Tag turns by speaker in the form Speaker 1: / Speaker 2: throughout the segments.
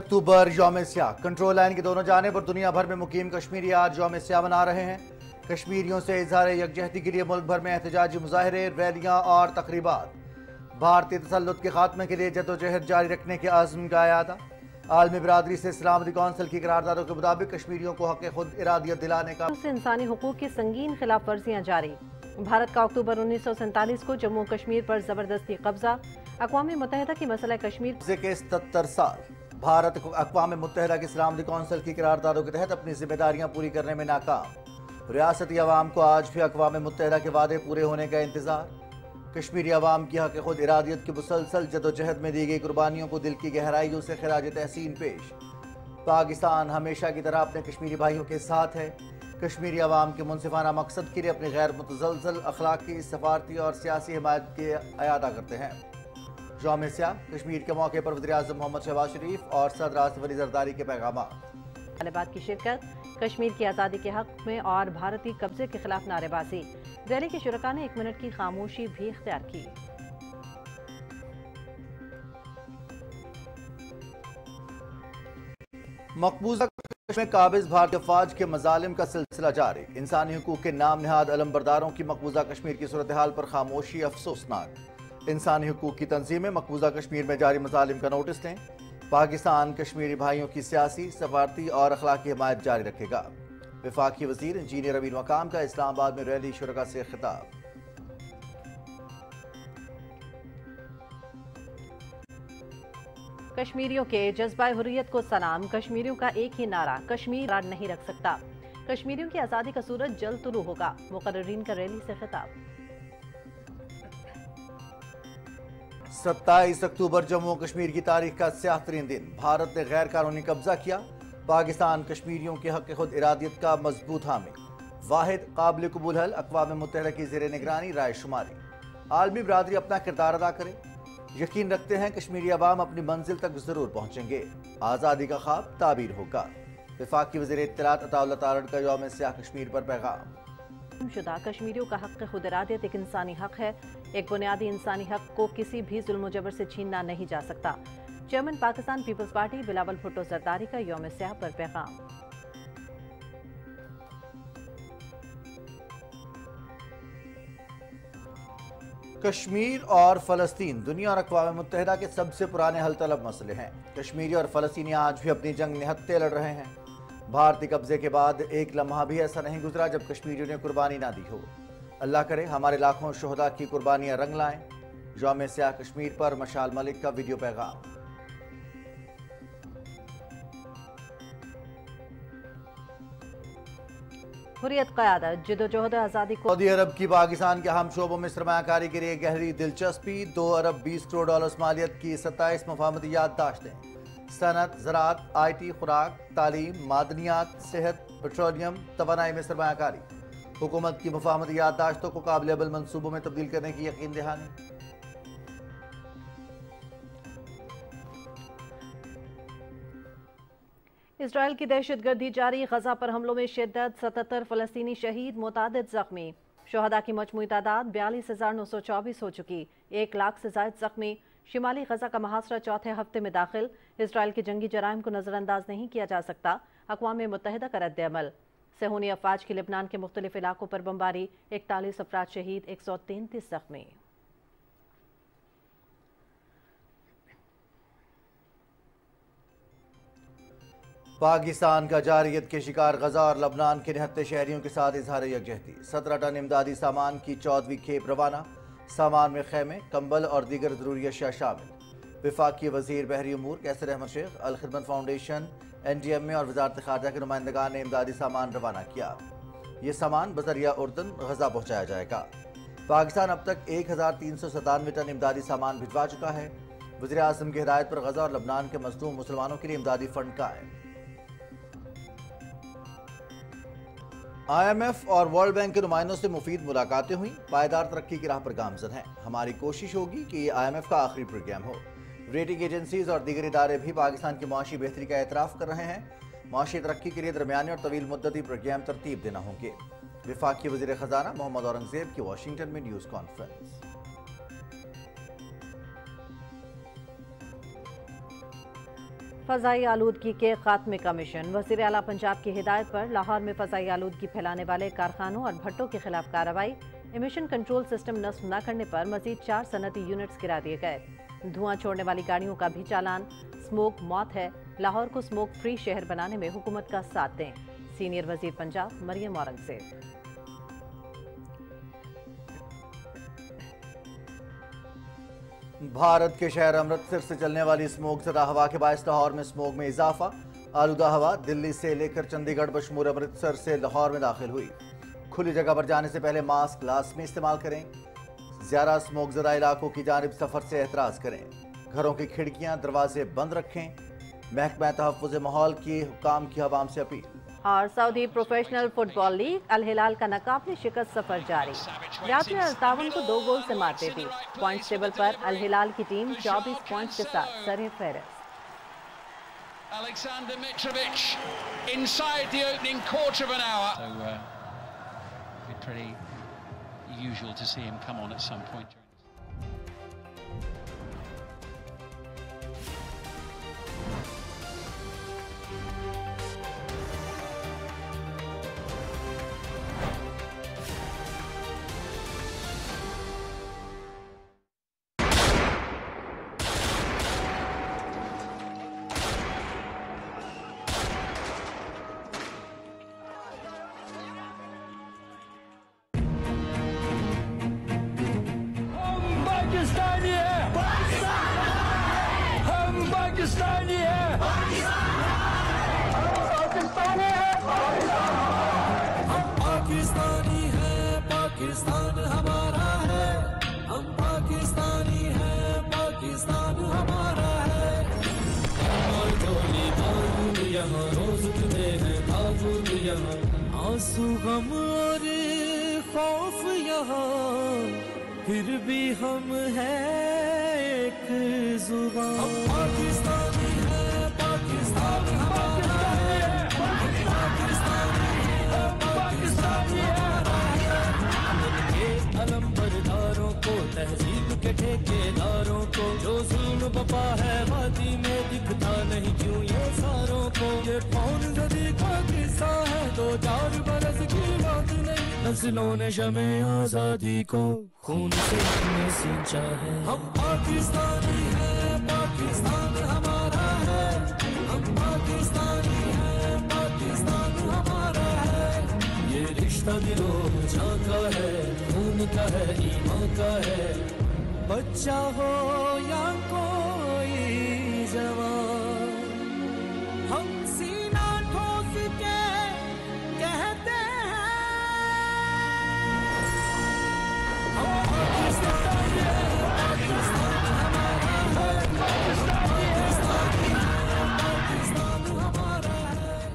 Speaker 1: अक्टूबर यौम स्याह। Control line की दोनों जानिब और दुनिया भर में मुकीम कश्मीरी आज यौम स्याह मना रहे हैं। कश्मीरियों से इजहार यकजहती के लिए मुल्क भर में एहतजाजी मुजाहरे, रैलियां और तकरीबात। भारतीय तसल्लुत के खात्मे के लिए जदोजहद जारी रखने के आज़म का यादा। आलमी बिरादरी से सलामती कौंसिल की करारदादों के मुताबिक कश्मीरियों को हक़ खुद इरादियत दिलाने का
Speaker 2: इंसानी हुकूक की संगीन खिलाफ वर्जियाँ जारी। भारत का अक्टूबर 1947 को जम्मू कश्मीर पर जबरदस्ती कब्जा। अक़वाम मुत्तहिदा की मसला कश्मीर
Speaker 1: के 77 साल। भारत को अक़वाम मुत्तहिदा की सलामती कौंसिल की करारदादों के तहत अपनी जिम्मेदारियां पूरी करने में नाकाम। रियासती अवाम को आज भी अक़वाम मुत्तहिदा के वादे पूरे होने का इंतजार। कश्मीरी अवाम की हक़ खुद इरादियत की मुसलसल जदोजहद में दी गई कुर्बानियों को दिल की गहराइयों से खिराज तहसीन पेश। पाकिस्तान हमेशा की तरह अपने कश्मीरी भाइयों के साथ है। कश्मीरी अवाम के मुनसिफाना मकसद के लिए अपनी गैर मुतज़लज़ल अखलाकी, सफारती और सियासी हिमायत के अयादा करते हैं। यौम स्याह कश्मीर के मौके पर वज़ीर-ए-आज़म मोहम्मद शहबाज शरीफ और सदर आसिफ अली ज़रदारी के पैगाम।
Speaker 2: तालिबात की शिरकत, कश्मीर की आज़ादी के हक़ में और भारतीय कब्जे के खिलाफ नारेबाजी। रैली के शुरका ने 1 मिनट की खामोशी भी इख्तियार की।
Speaker 1: मकबूजा में काबिज भारतीय फौज के मजालिम का सिलसिला जारी। इंसानी हुकूक के नाम नहाद अलमबरदारों की मकबूजा कश्मीर की सूरत हाल पर खामोशी अफसोसनाक। इंसानी हुकूक की तंजीमें मकबूजा कश्मीर में जारी मजालिम का नोटिस लें। पाकिस्तान कश्मीरी भाइयों की सियासी, सफारती और अखलाकी हिमायत जारी रखेगा। वफाकी वजीर इंजीनियर अमीन मकाम का इस्लामाबाद में रैली शुरका से खिताब।
Speaker 2: कश्मीरियों के जज्बा हुर्रियत को सलाम। कश्मीरियों का एक ही नारा, कश्मीर राज नहीं रख सकता। कश्मीरियों की आज़ादी का सूरज जल्द तुलू होगा। मुकर्रिरीन का रैली से खिताब।
Speaker 1: 27 अक्टूबर जम्मू कश्मीर की तारीख का स्याह तरीन दिन। भारत ने गैर कानूनी कब्जा किया। पाकिस्तान कश्मीरियों के हक़ खुद इरादियत का मजबूत हामी। वाहिद काबिल कबूल हल अक़वाम मुत्तहिदा की ज़ेर निगरानी राय शुमारी। आलमी बिरादरी अपना किरदार अदा करे। यकीन रखते हैं कश्मीरी अवाम अपनी मंजिल तक ज़रूर पहुँचेंगे। आज़ादी का ख्वाब ताबीर होगा। वफाकी वज़ीर इत्तलात अताउल्लाह तारड़ का यौम स्याह कश्मीर पर पैगाम।
Speaker 2: शुदा कश्मीरियों का हक़ खुद इरादियत एक इंसानी हक़ है। एक बुनियादी इंसानी हक़ को किसी भी जुल्म जबर से छीनना नहीं जा सकता। चेयरमैन पाकिस्तान पीपल्स पार्टी बिलावल भुट्टो जरदारी का यौम स्याह पर पैगाम।
Speaker 1: कश्मीर और फ़लस्तीन दुनिया और अक़वाम मुत्तहिदा के सबसे पुराने हल तलब मसले हैं। कश्मीरी और फ़लस्तीनी आज भी अपनी जंग निहत्ते लड़ रहे हैं। भारतीय कब्जे के बाद एक लम्हा भी ऐसा नहीं गुजरा जब कश्मीरियों ने कुर्बानी ना दी हो। अल्लाह करे हमारे लाखों शोहदा की कुर्बानियां रंग लाएं। यौम स्याह कश्मीर पर मशाल मलिक का वीडियो पैगाम।
Speaker 2: हुर्रियत क़यादत, जदोजहद आज़ादी को।
Speaker 1: सऊदी अरब की पाकिस्तान के अहम शोबों में सरमायाकारी के लिए गहरी दिलचस्पी। 2 अरब 20 करोड़ डॉलर मालियत की 27 मफाहमती याददाश्तें। सनत, ज़राअत, IT, खुराक, तालीम, मादनियात, सेहत, पेट्रोलियम, तवानाई में सरमायाकारी। हुकूमत की मफाहमती याददाश्तों को काबिल अमल मनसूबों में तब्दील करने की यकीन दहानी।
Speaker 2: इसराइल की दहशतगर्दी जारी। गजा पर हमलों में शिद्दत। 77 फ़लस्तीनी शहीद, मुतादिद जख्मी। शोहदा की मजमूई तादाद 42,924 हो चुकी। 1 लाख से ज़ायद जख्मी। शिमाली गजा का मुहासरा चौथे हफ्ते में दाखिल। इसराइल के जंगी जराइम को नज़रअंदाज नहीं किया जा सकता। अक़वाम मुत्तहिदा का रद्द अमल। सहूनी अफवाज की लिबनान के मुख्तलिफ इलाकों पर बमबारी। 41 अफराद शहीद, 133 जख्मी।
Speaker 1: पाकिस्तान का जारियत के शिकार गजा और लबनान के निहत्ते शहरियों के साथ इजहार यकजहती। 17 टन इमदादी सामान की 14वीं खेप रवाना। सामान में खैमे, कंबल और दीगर ज़रूरी अशिया शामिल। वफाकी वज़ीर बहरी उमूर कैसर अहमद शेख, अल खिदमत फाउंडेशन, NDMA और वज़ारत ख़ारजा के नुमाइंदगान ने इमदादी सामान रवाना किया। ये सामान बज़रिया उर्दन गजा पहुँचाया जाएगा। पाकिस्तान अब तक 1397 टन इमदादी सामान भिजवा चुका है। वज़ीर-ए-आज़म की हिदायत पर गजा और लबनान के मज़लूम मुसलमानों के लिए इमदादी फंड कायम। IMF और वर्ल्ड बैंक के नुमाइंदों से मुफीद मुलाकातें हुई। पायदार तरक्की की राह पर गामजन हैं। हमारी कोशिश होगी कि ये IMF का आखिरी प्रोग्राम हो। रेटिंग एजेंसीज और दीगर इदारे भी पाकिस्तान की मुआशी बेहतरी का एतराफ़ कर रहे हैं। मुआशी तरक्की के लिए दरमियानी और तवील मुद्दती प्रोग्राम तरतीब देना होंगे। वफाकी वज़ीर ख़जाना मोहम्मद औरंगज़ेब की वाशिंगटन में न्यूज़ कॉन्फ्रेंस।
Speaker 2: فضائی آلودگی کے خاتمے کا مشن، وزیر اعلیٰ پنجاب کی ہدایت پر لاہور میں فضائی آلودگی پھیلانے والے کارخانوں اور بھٹوں کے خلاف کارروائی، ایمیشن کنٹرول سسٹم نصب نہ کرنے پر مزید 4 صنعتی یونٹس گرا دیے گئے۔ دھواں چھوڑنے والی گاڑیوں کا بھی چالان، سموک موت ہے، لاہور کو سموک فری شہر بنانے میں حکومت کا ساتھ دیں، سینئر وزیر پنجاب مریم اورنگزیب۔
Speaker 1: بھارت کے شہر امرتسر سے چلنے والی سموک زدہ ہوا کے باعث لاہور میں سموک میں اضافہ، آلودہ ہوا دلی سے لے کر چندی گڑھ بشمول امرتسر سے لاہور میں داخل ہوئی۔ کھلی جگہ پر جانے سے پہلے ماسک لازمی استعمال کریں، زیادہ سموک زدہ علاقوں کی جانب سفر سے احتراز کریں، گھروں کی کھڑکیاں دروازے بند رکھیں، محکمہ تحفظ ماحول کی حکام کی عوام سے اپیل۔
Speaker 2: اور سعودی پروفیشنل فٹ بال لیگ الہلال کا ناقابل شکست سفر جاری، ریاض نے التاون کو 2 گول سے مات دے دی۔ پوائنٹس ٹیبل پر الہلال کی ٹیم 24 پوائنٹس کے ساتھ سر فہرست۔
Speaker 3: Alexander Mitrovic inside the opening quarter of an hour. So it'd be pretty usual to see him come on at some point during
Speaker 4: Pakistan ہمارا ہے، ہم پاکستانی ہیں، پاکستان ہمارا ہے۔ اور گولی بارود یہاں روز اٹھتے ہیں بارود یہاں، آنسو غم اور خوف یہاں، پھر بھی ہم ہیں ایک زبان۔ ہم پاکستانی ہیں، پاکستان ہمارا ہے، پاکستانی ہیں، پاکستانی ہمارا ہے۔ علم برداروں کو، تہذیب کے ٹھیکیداروں کو، جو ظلم بپا ہے وادی میں دکھتا نہیں کیوں یہ ساروں کو۔ یہ 5 کا قصہ ہے، 2-4 برس کی بات نہیں، نسلوں نے شمع آزادی کو خون سے ہمیں سینچا ہے۔ ہم پاکستانی ہیں، پاکستان ہمارا ہے، ہم پاکستانی ہیں، پاکستان ہمارا ہے۔ یہ رشتہ دلوں جان کا ہے، خون کا ہے، ایمان کا ہے، بچہ ہو یا کوئی جوان، ہم سینہ ٹھوس کے کہتے ہیں ہم پاکستانی ہیں، پاکستان ہمارا ہے، پاکستانی ہیں، پاکستان ہمارا ہے۔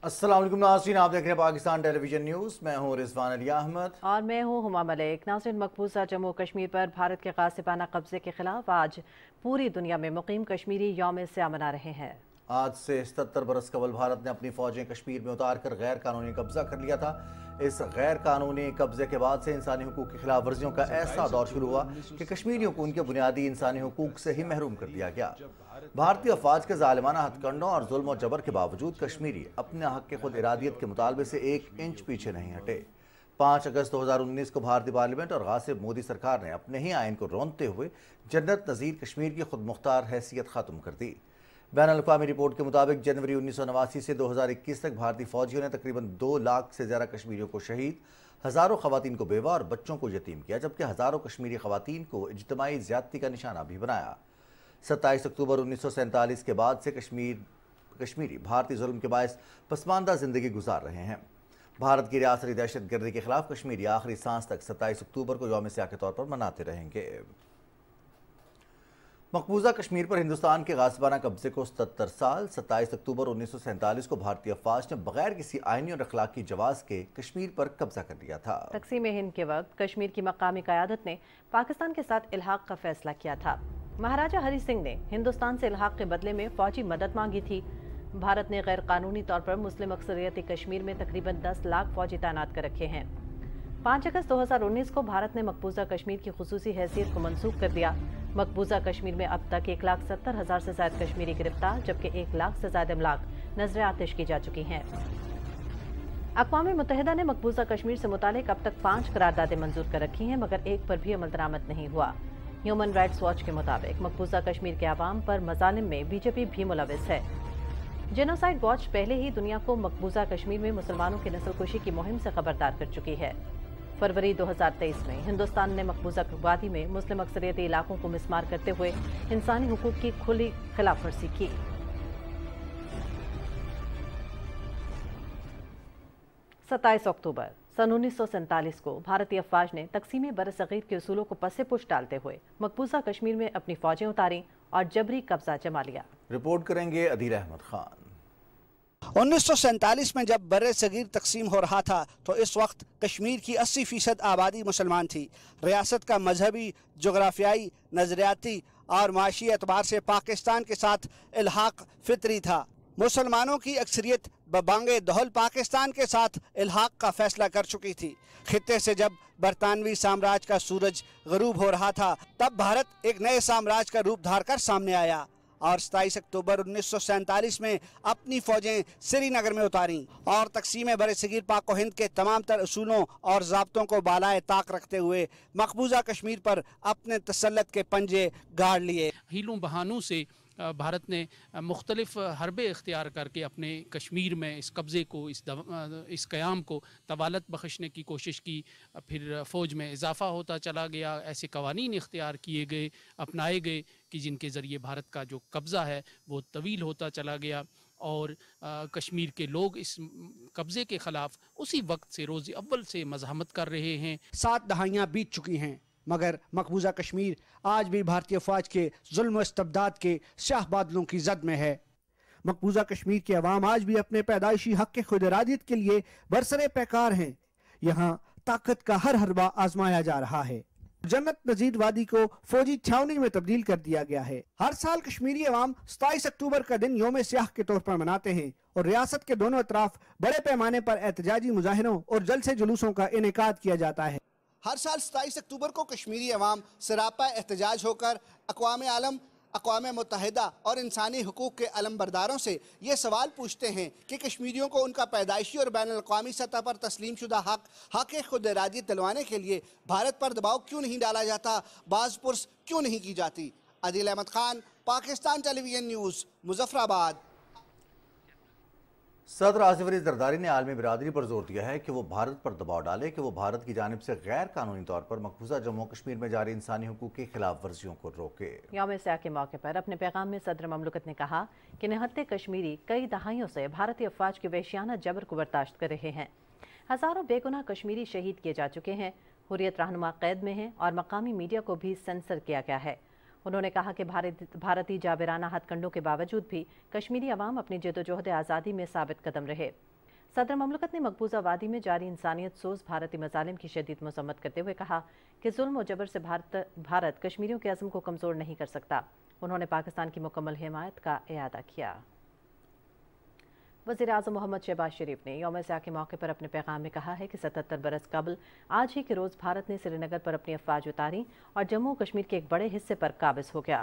Speaker 1: السلام علیکم ناظرین، آپ دیکھ رہے ہیں پاکستان ٹیلی ویژن نیوز، میں ہوں رضوان علی احمد
Speaker 2: اور میں ہوں ہما ملک۔ ناظرین، مقبوضہ جموں کشمیر پر بھارت کے غاصبانہ قبضے کے خلاف آج پوری دنیا میں مقیم کشمیری یوم سیاہ منا رہے ہیں۔
Speaker 1: آج سے 77 برس قبل بھارت نے اپنی فوجیں کشمیر میں اتار کر غیر قانونی قبضہ کر لیا تھا۔ اس غیر قانونی قبضے کے بعد سے انسانی حقوق کی خلاف ورزیوں کا ایسا دور شروع ہوا کہ کشمیریوں کو ان کے بنیادی انسانی حقوق سے ہی محروم کر دیا گیا۔ بھارتی افواج کے ظالمانہ ہتھ کنڈوں اور ظلم و جبر کے باوجود کشمیری اپنے حق کے خود ارادیت کے مطالبے سے 1 انچ پیچھے نہیں ہٹے۔ 5 اگست 2019 کو بھارتی پارلیمنٹ اور غاصب مودی سرکار نے اپنے ہی آئین کو رونتے ہوئے جنت نظیر کشمیر کی خود مختار حیثیت ختم کر دی۔ بین الاقوامی رپورٹ کے مطابق جنوری 1989 سے 2021 تک بھارتی فوجیوں نے تقریباً 2 لاکھ سے زیادہ کشمیریوں کو شہید، ہزاروں خواتین کو بیوہ اور بچوں کو یتیم کیا، جبکہ ہزاروں کشمیری خواتین کو اجتماعی زیادتی کا نشانہ بھی بنایا۔ 27 اکتوبر 1947 کے بعد سے کشمیری بھارتی ظلم کے باعث پسماندہ زندگی گزار رہے ہیں۔ بھارت کی ریاستی دہشت گردی کے خلاف کشمیری آخری سانس تک 27 اکتوبر کو یوم سیاہ کے طور پر مناتے رہیں گے۔ مقبوضہ کشمیر پر ہندوستان کے غاصبانہ قبضے کو 77 سال۔ 27 اکتوبر 1947 کو بھارتی افواج نے بغیر کسی آئینی اور اخلاقی جواز کے کشمیر پر قبضہ کر لیا تھا۔
Speaker 2: تقسیم ہند کے وقت کشمیر کی مقامی قیادت نے پاکستان کے ساتھ الحاق کا فیصلہ کیا تھا۔ مہاراجہ ہری سنگھ نے ہندوستان سے الحاق کے بدلے میں فوجی مدد مانگی تھی۔ بھارت نے غیر قانونی طور پر مسلم اکثریتی کشمیر میں تقریباً 10 لاکھ فوجی تعینات کر رکھے ہیں۔ 5 اگست 2019 کو بھارت نے مقبوضہ کشمیر کی خصوصی حیثیت کو منسوخ کر دیا۔ मकबूजा कश्मीर में अब तक 1,70,000 से ज्यादा कश्मीरी गिरफ्तार, जबकि 1 लाख से ज्यादा इमलाक नजर आतिश की जा चुकी हैं। अक़वाम मुत्तहिदा ने मकबूजा कश्मीर से मुतालिक अब तक 5 करारदादें मंजूर कर रखी हैं, मगर एक पर भी अमल दरामद नहीं हुआ। ह्यूमन राइट्स वॉच के मुताबिक मकबूजा कश्मीर के आवाम पर मजालिम में बीजेपी भी मुलविस है। जेनोसाइड वॉच पहले ही दुनिया को मकबूजा कश्मीर में मुसलमानों की नस्लकुशी की मुहिम से खबरदार कर चुकी है। फरवरी 2023 में हिंदुस्तान ने मकबूजा वादी में मुस्लिम अक्सरियती इलाकों को मिसमार करते हुए इंसानी हुकूक की खुली खिलाफवर्जी की। सत्ताईस अक्टूबर सन 1947 को भारतीय अफवाज ने तकसीम बरसगीर के उसूलों को पसे पुश डालते हुए मकबूजा कश्मीर में अपनी फौजें उतारी और जबरी कब्जा जमा लिया।
Speaker 1: रिपोर्ट करेंगे अदील अहमद खान।
Speaker 5: 1947 में जब बर्रे सगीर तकसीम हो रहा था तो इस वक्त कश्मीर की 80% आबादी मुसलमान थी। रियासत का मजहबी, जोग्राफियाई, नजरियाती और माशी एतबार से पाकिस्तान के साथ इल्हाक फितरी था। मुसलमानों की अक्सरियत बबांगे दहल पाकिस्तान के साथ इल्हाक का फैसला कर चुकी थी। खित्ते से जब बरतानवी साम्राज्य का सूरज गरूब हो रहा था तब भारत एक नए साम्राज्य का रूप धार कर सामने आया और 27 अक्टूबर 1947 में अपनी फौजें श्रीनगर में उतारी और तकसीम बरसगीर पाक हिंद के तमाम तर उसूलों और ज़ाब्तों को बालाए ताक रखते हुए मकबूजा कश्मीर पर अपने तसल्लुत के पंजे गाड़ लिए।
Speaker 6: हीलों बहानों से भारत ने मुख्तलिफ हरबे इख्तियार करके अपने कश्मीर में इस कब्ज़े को, इस क़याम को तवालत बख्शने की कोशिश की। फिर फ़ौज में इजाफ़ा होता चला गया, ऐसे कवानीन इख्तियार किए गए, अपनाए गए कि जिनके ज़रिए भारत का जो कब्ज़ा है वो तवील होता चला गया और कश्मीर के लोग इस कब्ज़े के ख़िलाफ़ उसी वक्त से रोज़ अव्वल से मज़ाहमत कर रहे हैं।
Speaker 5: 7 दहाइयाँ बीत चुकी हैं मगर मकबूजा कश्मीर आज भी भारतीय फौज के जुल्म इस्तबदाद के स्याह बादलों की जद में है। मकबूजा कश्मीर के अवाम आज भी अपने पैदाइशी हक के खुद इरादियत के लिए बरसरे पैकार हैं। यहाँ ताकत का हर हरबा आजमाया जा रहा है। जन्नत नजीर वादी को फौजी छावनी में तब्दील कर दिया गया है। हर साल कश्मीरी अवाम 27 अक्टूबर का दिन यौम स्याह के तौर पर मनाते हैं और रियासत के दोनों अतराफ बड़े पैमाने पर एहतजाजी मुजाहिरों और जलसे जुलूसों का इनेकाद किया जाता है। हर साल 27 अक्टूबर को कश्मीरी अवाम सरापा एहतजाज होकर अक़वाम आलम, अक़वाम मुत्तहिदा और इंसानी हुकूक के अलमबरदारों से ये सवाल पूछते हैं कि कश्मीरियों को उनका पैदाइशी और बैन अल-अक़वामी सतह पर तस्लीम शुदा हक खुद इरादियत दिलवाने के लिए भारत पर दबाव क्यों नहीं डाला जाता, बाज़ पुरस क्यों नहीं की जाती। Adeel Ahmed Khan, Pakistan television news, Muzaffarabad.
Speaker 1: सदर आसिफ अली ज़रदारी ने आलमी बिरादरी पर जोर दिया है कि वो भारत पर दबाव डाले कि वो भारत की जानिब से गैर कानूनी तौर पर मकबूजा जम्मू कश्मीर में जारी इंसानी हुकूक की खिलाफ वर्जियों को रोके।
Speaker 2: यौम स्याह के मौके पर अपने पैगाम में सदर ममलकत ने कहा कि निहत्ते कश्मीरी कई दहाइयों से भारतीय अफवाज के वहशियाना जबर को बर्दाश्त कर रहे हैं। हज़ारों बेगुनाह कश्मीरी शहीद किए जा चुके हैं, हुर्रियत रहनुमा कैद में हैं और मकामी मीडिया को भी सेंसर किया गया है। उन्होंने कहा कि भारतीय जाबिराना हथकंडों के बावजूद भी कश्मीरी अवाम अपनी जदोजहद आज़ादी में साबित कदम रहे। सदर ममलकत ने मकबूजा वादी में जारी इंसानियत सोज भारतीय मजालिम की शदीद मजम्मत करते हुए कहा कि जुल्म और जबर से भारत कश्मीरियों के अज़्म को कमज़ोर नहीं कर सकता। उन्होंने पाकिस्तान की मुकम्मल हिमायत का इयादा किया। वज़ीर आज़म मोहम्मद शहबाज शरीफ ने यौम स्याह के मौके पर अपने पैगाम में कहा है कि 77 बरस कबल आज ही के रोज़ भारत ने श्रीनगर पर अपनी अफवाज उतारी और जम्मू कश्मीर के एक बड़े हिस्से पर काबिज हो गया।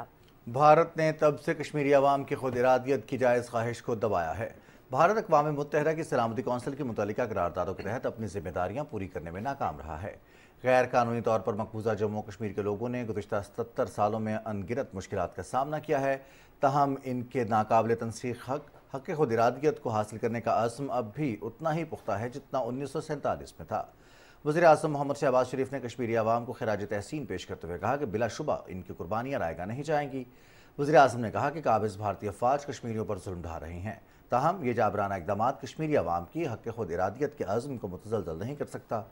Speaker 1: भारत ने तब से कश्मीरी अवाम की खुद इरादियत की जायज़ ख्वाहिश को दबाया है। भारत अक़वाम मुत्तहिदा की सलामती कौंसिल की मुतल्लिका करारदादों के तहत अपनी जिम्मेदारियाँ पूरी करने में नाकाम रहा है। गैर कानूनी तौर पर मकबूजा जम्मू कश्मीर के लोगों ने गुज़िश्ता 77 सालों में अनगिनत मुश्किलात का सामना किया है। तहम इनके नाकाबिल तनसीख हक खुद इरादियत को हासिल करने का अज़्म अब भी उतना ही पुख्ता है जितना 1947 में था। वज़ीर आज़म मोहम्मद शहबाज शरीफ ने कश्मीरी अवाम को खिराज तहसीन पेश करते हुए कहा कि बिलाशुबा इनकी कुर्बानियाँ रायगा नहीं जाएंगी। वज़ीर आज़म ने कहा कि काबिज़ भारतीय फ़ौज कश्मीरियों पर जुल्म ढा रही हैं, ताहम ये जाबराना इक़दाम कश्मीरी अवाम की हक़ खुद इरादियत के अज़्म को मुतज़लज़ल नहीं कर सकता।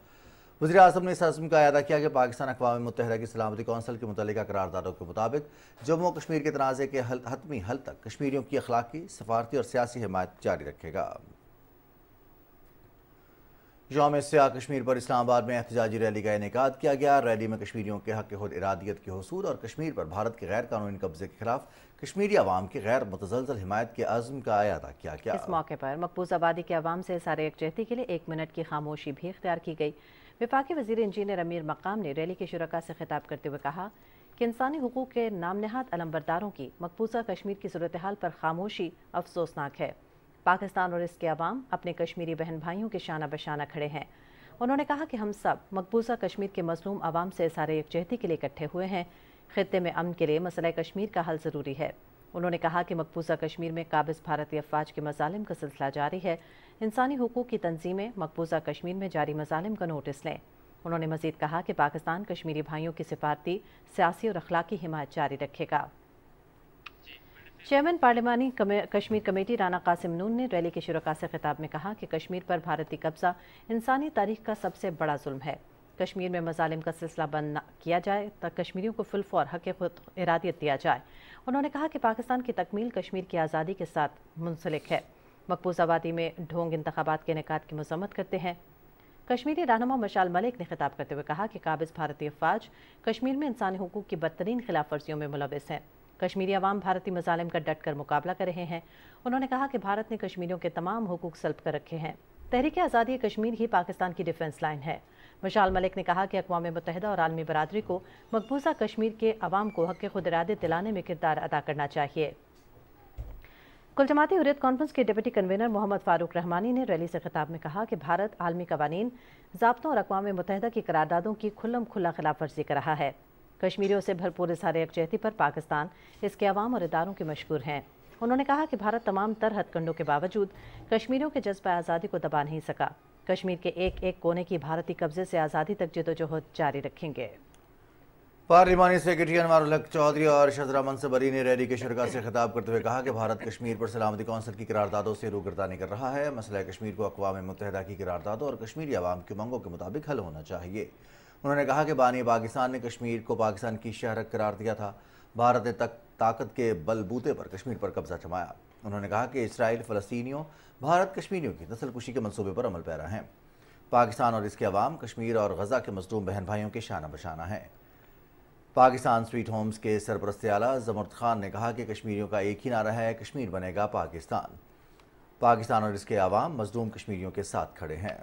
Speaker 1: वज़ीर आज़म ने इस अज़्म का अदा किया कि पाकिस्तान अक़वाम मुत्तहिदा की सलामती कौंसिल की मुतल्लिका करारदादों के मुताबिक जम्मू कश्मीर के तनाज़े के हतमी हल तक कश्मीरियों की अखलाकी, सफारती और सियासी हिमायत जारी रखेगा। यौम स्याह कश्मीर पर इस्लामाबाद में एहतजाजी रैली का इनेकाद किया गया। रैली में कश्मीरियों के हक़ खुद इरादियत के हुसूल और कश्मीर पर भारत के गैर कानूनी कब्जे के खिलाफ कश्मीरी अवाम की गैर मुतज़लज़ल हिमायत के अज़्म का अयादा किया गया।
Speaker 2: इस मौके पर मकबूजा वादी के अवाम से सारे यकजहती के लिए 1 मिनट की खामोशी भी इख्तियार की गई। वफाकी वज़ीर इंजीनियर अमीर मकाम ने रैली के शुरका से खिताब करते हुए कहा कि इंसानी हुकूक के नामनहाद अलंबरदारों की मकबूजा कश्मीर की सूरत हाल पर खामोशी अफसोसनाक है। पाकिस्तान और इसके अवाम अपने कश्मीरी बहन भाइयों के शाना बशाना खड़े हैं। उन्होंने कहा कि हम सब मकबूजा कश्मीर के मजलूम अवाम से इज़हार यकजहती के लिए इकट्ठे हुए हैं। खित्ते में अमन के लिए मसला कश्मीर का हल ज़रूरी है। उन्होंने कहा कि मकबूजा कश्मीर में काबिज भारतीय अफवाज के मजालिम का सिलसिला जारी है। इंसानी हुकूक की तंजीमें मकबूजा कश्मीर में जारी मजालिम का नोटिस लें। उन्होंने मजीद कहा कि पाकिस्तान कश्मीरी भाइयों की सिफारती, सियासी और अखलाकी हिमायत जारी रखेगा। चेयरमैन पार्लिमानी कश्मीर कमेटी राना कासिम नून ने रैली के शुरका से खिताब में कहा कि कश्मीर पर भारतीय कब्जा इंसानी तारीख का सबसे बड़ा जुल्म है। कश्मीर में मजालिम का सिलसिला बंद किया जाए तो कश्मीरियों को फिलफौर हक़ खुद इरादियत दिया जाए। उन्होंने कहा कि पाकिस्तान की तकमील कश्मीर की आज़ादी के साथ मुंसलिक है। मकबूजा वादी में ढोंग इंतखाबात के इनेकाद की मजम्मत करते हैं। कश्मीरी रहनुमा मशाल मलिक ने खिताब करते हुए कहा कि काबिज भारतीय अफवाज कश्मीर में इंसानी हुकूक की बदतरीन खिलाफ वर्जियों में मुलविस हैं। कश्मीरी अवाम भारतीय मजालिम का डट कर मुकाबला कर रहे हैं। उन्होंने कहा कि भारत ने कश्मीरियों के तमाम हुकूक सल्ब कर रखे हैं। तहरीक आज़ादी कश्मीर ही पाकिस्तान की डिफेंस लाइन है। मशाल मलिक ने कहा कि अक़वाम मुत्तहिदा और आलमी बरादरी को मकबूजा कश्मीर के अवाम को हक़ खुद इरादत दिलाने में किरदार अदा करना चाहिए। कुल जमाती हुर्रियत कॉन्फ्रेंस के डिप्टी कन्वीनर मोहम्मद फारूक रहमानी ने रैली से खिताब में कहा कि भारत आलमी कवानीन, ज़ाब्तों और अक़वाम मुत्तहिदा की करारदादों की खुल्लम खुल्ला खिलाफ वर्जी कर रहा है। कश्मीरियों से भरपूर इज़हार यकजहती पर पाकिस्तान, इसके अवाम और इदारों के मशकूर हैं। उन्होंने कहा कि भारत तमाम तर हथकंडों के बावजूद कश्मीरियों के जज्बा आज़ादी को दबा नहीं सका। कश्मीर के एक एक कोने की भारतीय कब्जे से आज़ादी तक जदोजहद जारी रखेंगे।
Speaker 1: पार्लिमानी सेक्रेटरी अनवारुल हक चौधरी और शजरा मनसबरी ने रैली के शुरका से खिताब करते हुए कहा कि भारत कश्मीर पर सलामती कौंसिल की करारदादों से रूगर्दानी कर रहा है। मसला कश्मीर को अक़वाम मुत्तहिदा की करारदादों और कश्मीरी अवाम की मांगों के मुताबिक हल होना चाहिए। उन्होंने कहा कि बानी पाकिस्तान ने कश्मीर को पाकिस्तान की शहरक करार दिया था। भारत ने ताकत के बलबूते पर कश्मीर पर कब्जा जमाया। उन्होंने कहा कि इसराइल फ़लस्तीनियों, भारत कश्मीरियों की नस्लकुशी के मंसूबे पर अमल पैरा हैं। पाकिस्तान और इसके अवाम कश्मीर और गजा के मजलूम बहन भाइयों के शाना बशाना हैं। पाकिस्तान स्वीट होम्स के सरपरस्त आला ज़मर्द खान ने कहा कि कश्मीरियों का एक ही नारा है, कश्मीर बनेगा पाकिस्तान। पाकिस्तान और इसके अवाम मजलूम कश्मीरियों के साथ खड़े हैं।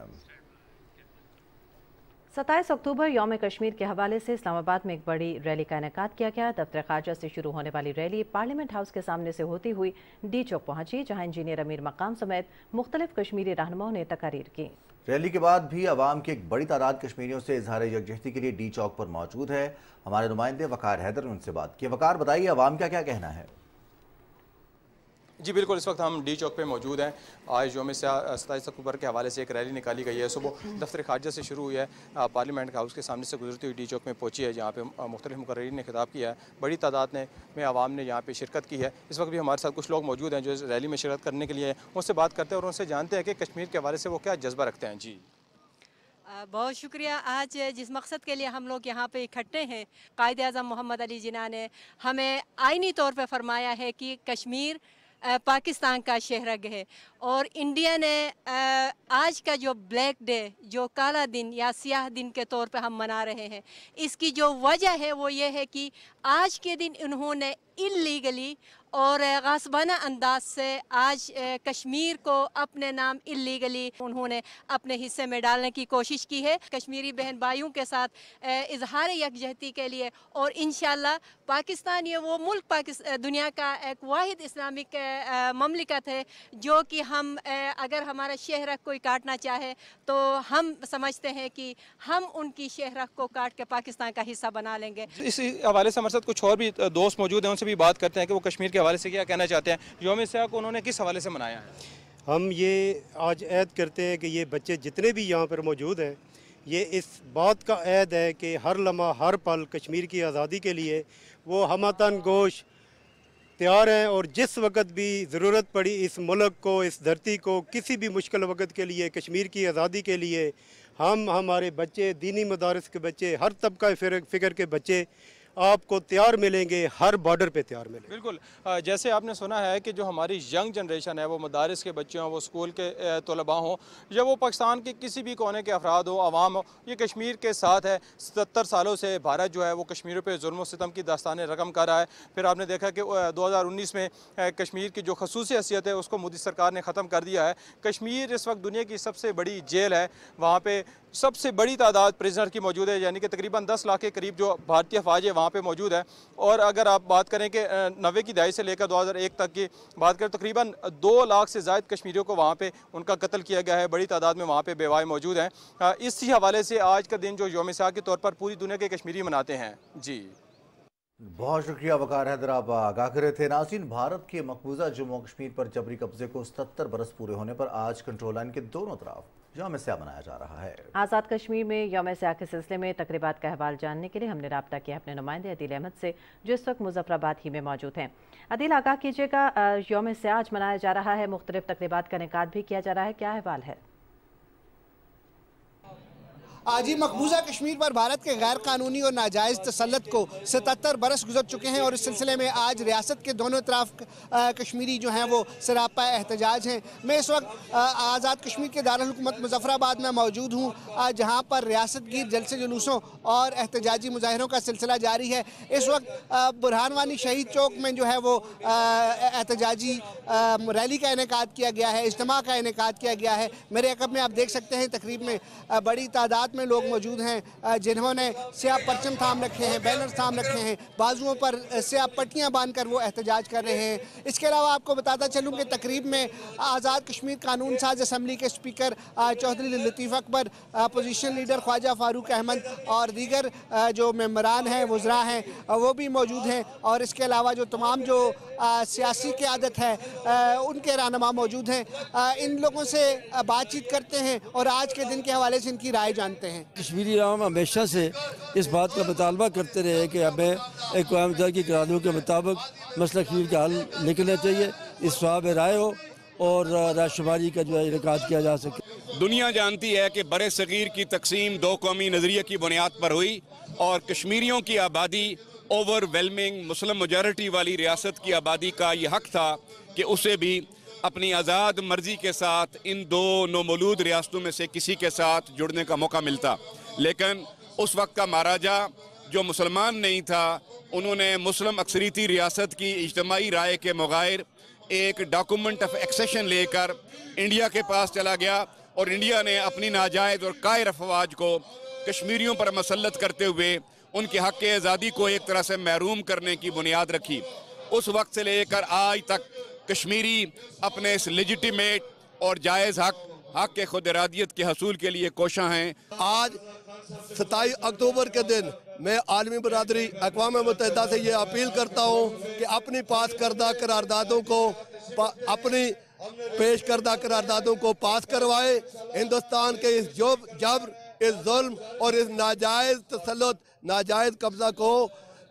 Speaker 2: 27 अक्टूबर यौम कश्मीर के हवाले से इस्लामाबाद में एक बड़ी रैली का इनेकाद किया गया। दफ्तर खारजा से शुरू होने वाली रैली पार्लियामेंट हाउस के सामने से होती हुई डी चौक पहुंची, जहां इंजीनियर अमीर मकाम समेत मुख्तलिफ कश्मीरी रहनुमाओं ने तकारीर की।
Speaker 1: रैली के बाद भी अवाम की एक बड़ी तादाद कश्मीरियों से इजहार यकजहती के लिए डी चौक पर मौजूद है। हमारे नुमाइंदे वकार हैदर ने उनसे बात की। वकार, बताइए अवाम का क्या कहना है?
Speaker 7: जी बिल्कुल, इस वक्त हम डी चौक पे मौजूद हैं। आज यौम 27 अक्टूबर के हवाले से एक रैली निकाली गई है। सुबह दफ्तर खारजा से शुरू हुई है, पार्लियामेंट हाउस के सामने से गुजरती हुई डी चौक में पहुंची है, जहाँ पे मुख्तलिफ मुकर्रीरीन ने खिताब किया है। बड़ी तादाद में आवाम ने यहाँ पे शिरकत की है। इस वक्त भी हमारे साथ कुछ लोग मौजूद हैं जो इस रैली में शिरकत करने के लिए उनसे बात करते हैं और उनसे जानते हैं कि कश्मीर के हवाले से वो क्या जज्बा रखते हैं। जी
Speaker 8: बहुत शुक्रिया। आज जिस मकसद के लिए हम लोग यहाँ पे इकट्ठे हैं, कायद आज़म मोहम्मद अली जिन्ना ने हमें आइनी तौर पे फरमाया है कि कश्मीर पाकिस्तान का शहरग है और इंडिया ने आज का जो ब्लैक डे, जो काला दिन या सियाह दिन के तौर पे हम मना रहे हैं, इसकी जो वजह है वो ये है कि आज के दिन इन्होंने इल्लीगली और गासबाना अंदाज से आज कश्मीर को अपने नाम इल्लीगली उन्होंने अपने हिस्से में डालने की कोशिश की है। कश्मीरी बहन भाइयों के साथ इजहार यकजहती के लिए और इंशाल्लाह पाकिस्तान ये वो मुल्क दुनिया का एक वाहिद इस्लामिक ममलिकत है जो कि हम अगर हमारा शहरक कोई काटना चाहे तो हम समझते हैं कि हम उनकी शहरक को काट के पाकिस्तान का हिस्सा बना लेंगे।
Speaker 7: इस हवाले से हमारे साथ कुछ और भी दोस्त मौजूद हैं, उनसे भी बात करते हैं कि वो कश्मीर के हवाले से क्या कहना चाहते हैं। यौम सियाह को उन्होंने किस हवाले से मनाया है?
Speaker 9: हम ये आज ऐद करते हैं कि ये बच्चे जितने भी यहाँ पर मौजूद हैं, ये इस बात का ऐद है कि हर लम्हा हर पल कश्मीर की आज़ादी के लिए वो हमतन गोश तैयार हैं और जिस वक्त भी ज़रूरत पड़ी इस मुल्क को, इस धरती को, किसी भी मुश्किल वक्त के लिए, कश्मीर की आज़ादी के लिए हम, हमारे बच्चे, दीनी मदारस के बच्चे, हर तबका फ़िक्र के बच्चे आपको तैयार मिलेंगे, हर बॉर्डर पे तैयार मिलेंगे।
Speaker 7: बिल्कुल, जैसे आपने सुना है कि जो हमारी यंग जनरेशन है वो मदारिस के बच्चे हों, वो स्कूल के तलबा हों, या वो पाकिस्तान के किसी भी कोने के अफराद हो, आवाम हो, ये कश्मीर के साथ है। 70 सालों से भारत जो है वो कश्मीर पे जुल्म सितम की दास्तान रकम कर रहा है। फिर आपने देखा कि 2019 में कश्मीर की जो खसूसी हैसियत है उसको मोदी सरकार ने ख़त्म कर दिया है। कश्मीर इस वक्त दुनिया की सबसे बड़ी जेल है। वहाँ पर سب سے بڑی تعداد پریزنر کی موجود ہے، یعنی کہ تقریباً 10 لاکھ کے قریب جو بھارتی افواج ہے وہاں پہ موجود ہے۔ اور اگر آپ بات کریں کہ 90 کی دہائی سے لے کر 2001 تک کی بات کریں، تقریباً 2 لاکھ سے زائد کشمیریوں کو وہاں پہ ان کا قتل کیا گیا ہے، بڑی تعداد میں وہاں پہ بیوائے موجود ہیں۔ اسی حوالے سے آج کا دن جو یوم سیاہ کے طور پر پوری دنیا کے کشمیری مناتے ہیں۔ جی
Speaker 1: بہت شکریہ وقار حیدر، آپ آگاہ کرے تھے۔ ناظرین، بھارت کے مقبوضہ جموں و کشمیر پر جبری قبضے کو 77 برس پورے ہونے پر آج کنٹرول لائن کے دونوں طرف یوم سیاہ منایا جا رہا ہے۔
Speaker 2: آزاد کشمیر میں یوم سیاہ کے سلسلے میں تقریبات کا احوال جاننے کے لیے ہم نے رابطہ کیا اپنے نمائندے عدیل احمد سے، جو اس وقت مظفر آباد ہی میں موجود ہیں۔ عدیل، آگاہ کیجیے گا، یوم سیاہ آج منایا جا رہا ہے، مختلف تقریبات کا انعقاد بھی کیا جا رہا ہے، کیا احوال ہے؟
Speaker 5: آج ہی مقبوضہ کشمیر پر بھارت کے غیر قانونی اور ناجائز تسلط کو 77 برس گزر چکے ہیں، اور اس سلسلے میں آج ریاست کے دونوں طرف کشمیری جو ہیں وہ سراپا احتجاج ہیں۔ میں اس وقت آزاد کشمیر کے دارالحکومت مظفر آباد میں موجود ہوں، جہاں پر ریاست گیر جلسے جلوسوں اور احتجاجی مظاہروں کا سلسلہ جاری ہے۔ اس وقت برہان وانی شہید چوک میں جو ہے وہ احتجاجی ریلی کا انعقاد کیا گیا ہے، اجتماع کا انعقاد کیا گیا ہے۔ میرے عقب میں آپ دیکھ سکتے ہیں تقریب میں بڑی تعداد میں لوگ موجود ہیں، جنہوں نے سیاہ پرچم تھام رکھے ہیں، بینر تھام رکھے ہیں، بازوؤں پر سیاہ پٹیاں باندھ کر وہ احتجاج کر رہے ہیں۔ اس کے علاوہ آپ کو بتاتا چلوں کہ تقریب میں آزاد کشمیر قانون ساز اسمبلی کے سپیکر چودھری لطیف اکبر، اپوزیشن لیڈر خواجہ فاروق احمد اور دیگر جو ممبران ہیں، وزراء ہیں، وہ بھی موجود ہیں، اور اس کے علاوہ جو تمام جو سیاسی قیادت ہے ان کے رہنما موجود ہیں۔ ان لوگوں سے بات چیت کرتے ہیں اور آج کے دن کے حوالے سے ان کی رائے جانتے ہیں۔
Speaker 10: کشمیری عوام ہمیشہ سے اس بات کا مطالبہ کرتے رہے کہ ہمیں اقوام متحدہ کی قراردادوں کے مطابق مسئلہ کشمیر کا حل نکلنا چاہیے، اس صواب رائے ہو اور رائے شماری کا جو ہے انعقاد کیا جا سکے۔
Speaker 11: دنیا جانتی ہے کہ برِ صغیر کی تقسیم 2 قومی نظریے کی بنیاد پر ہوئی، اور کشمیریوں کی آبادی اوور ویلمنگ مسلم میجارٹی والی ریاست کی آبادی کا یہ حق تھا کہ اسے بھی اپنی آزاد مرضی کے ساتھ ان 2 نومولود ریاستوں میں سے کسی کے ساتھ جڑنے کا موقع ملتا۔ لیکن اس وقت کا مہاراجہ جو مسلمان نہیں تھا، انہوں نے مسلم اکثریتی ریاست کی اجتماعی رائے کے مغائر ایک ڈاکومنٹ آف ایکسیشن لے کر انڈیا کے پاس چلا گیا، اور انڈیا نے اپنی ناجائز اور قاہر افواج کو کشمیریوں پر مسلط کرتے ہوئے ان کے حق آزادی کو ایک طرح سے محروم کرنے کی بنیاد رکھی۔ اس وقت سے لے کر آج تک کشمیری اپنے اس لیجیٹیمیٹ اور جائز حق کے خود ارادیت کے حصول کے لیے کوشاں ہیں۔
Speaker 12: آج 27 اکتوبر کے دن میں عالمی برادری اقوام متحدہ سے یہ اپیل کرتا ہوں کہ اپنی پاس کردہ قراردادوں کو اپنی پیش کردہ قراردادوں کو پاس کروائے۔ ہندوستان کے اس جبر، اس ظلم اور اس ناجائز تسلط، ناجائز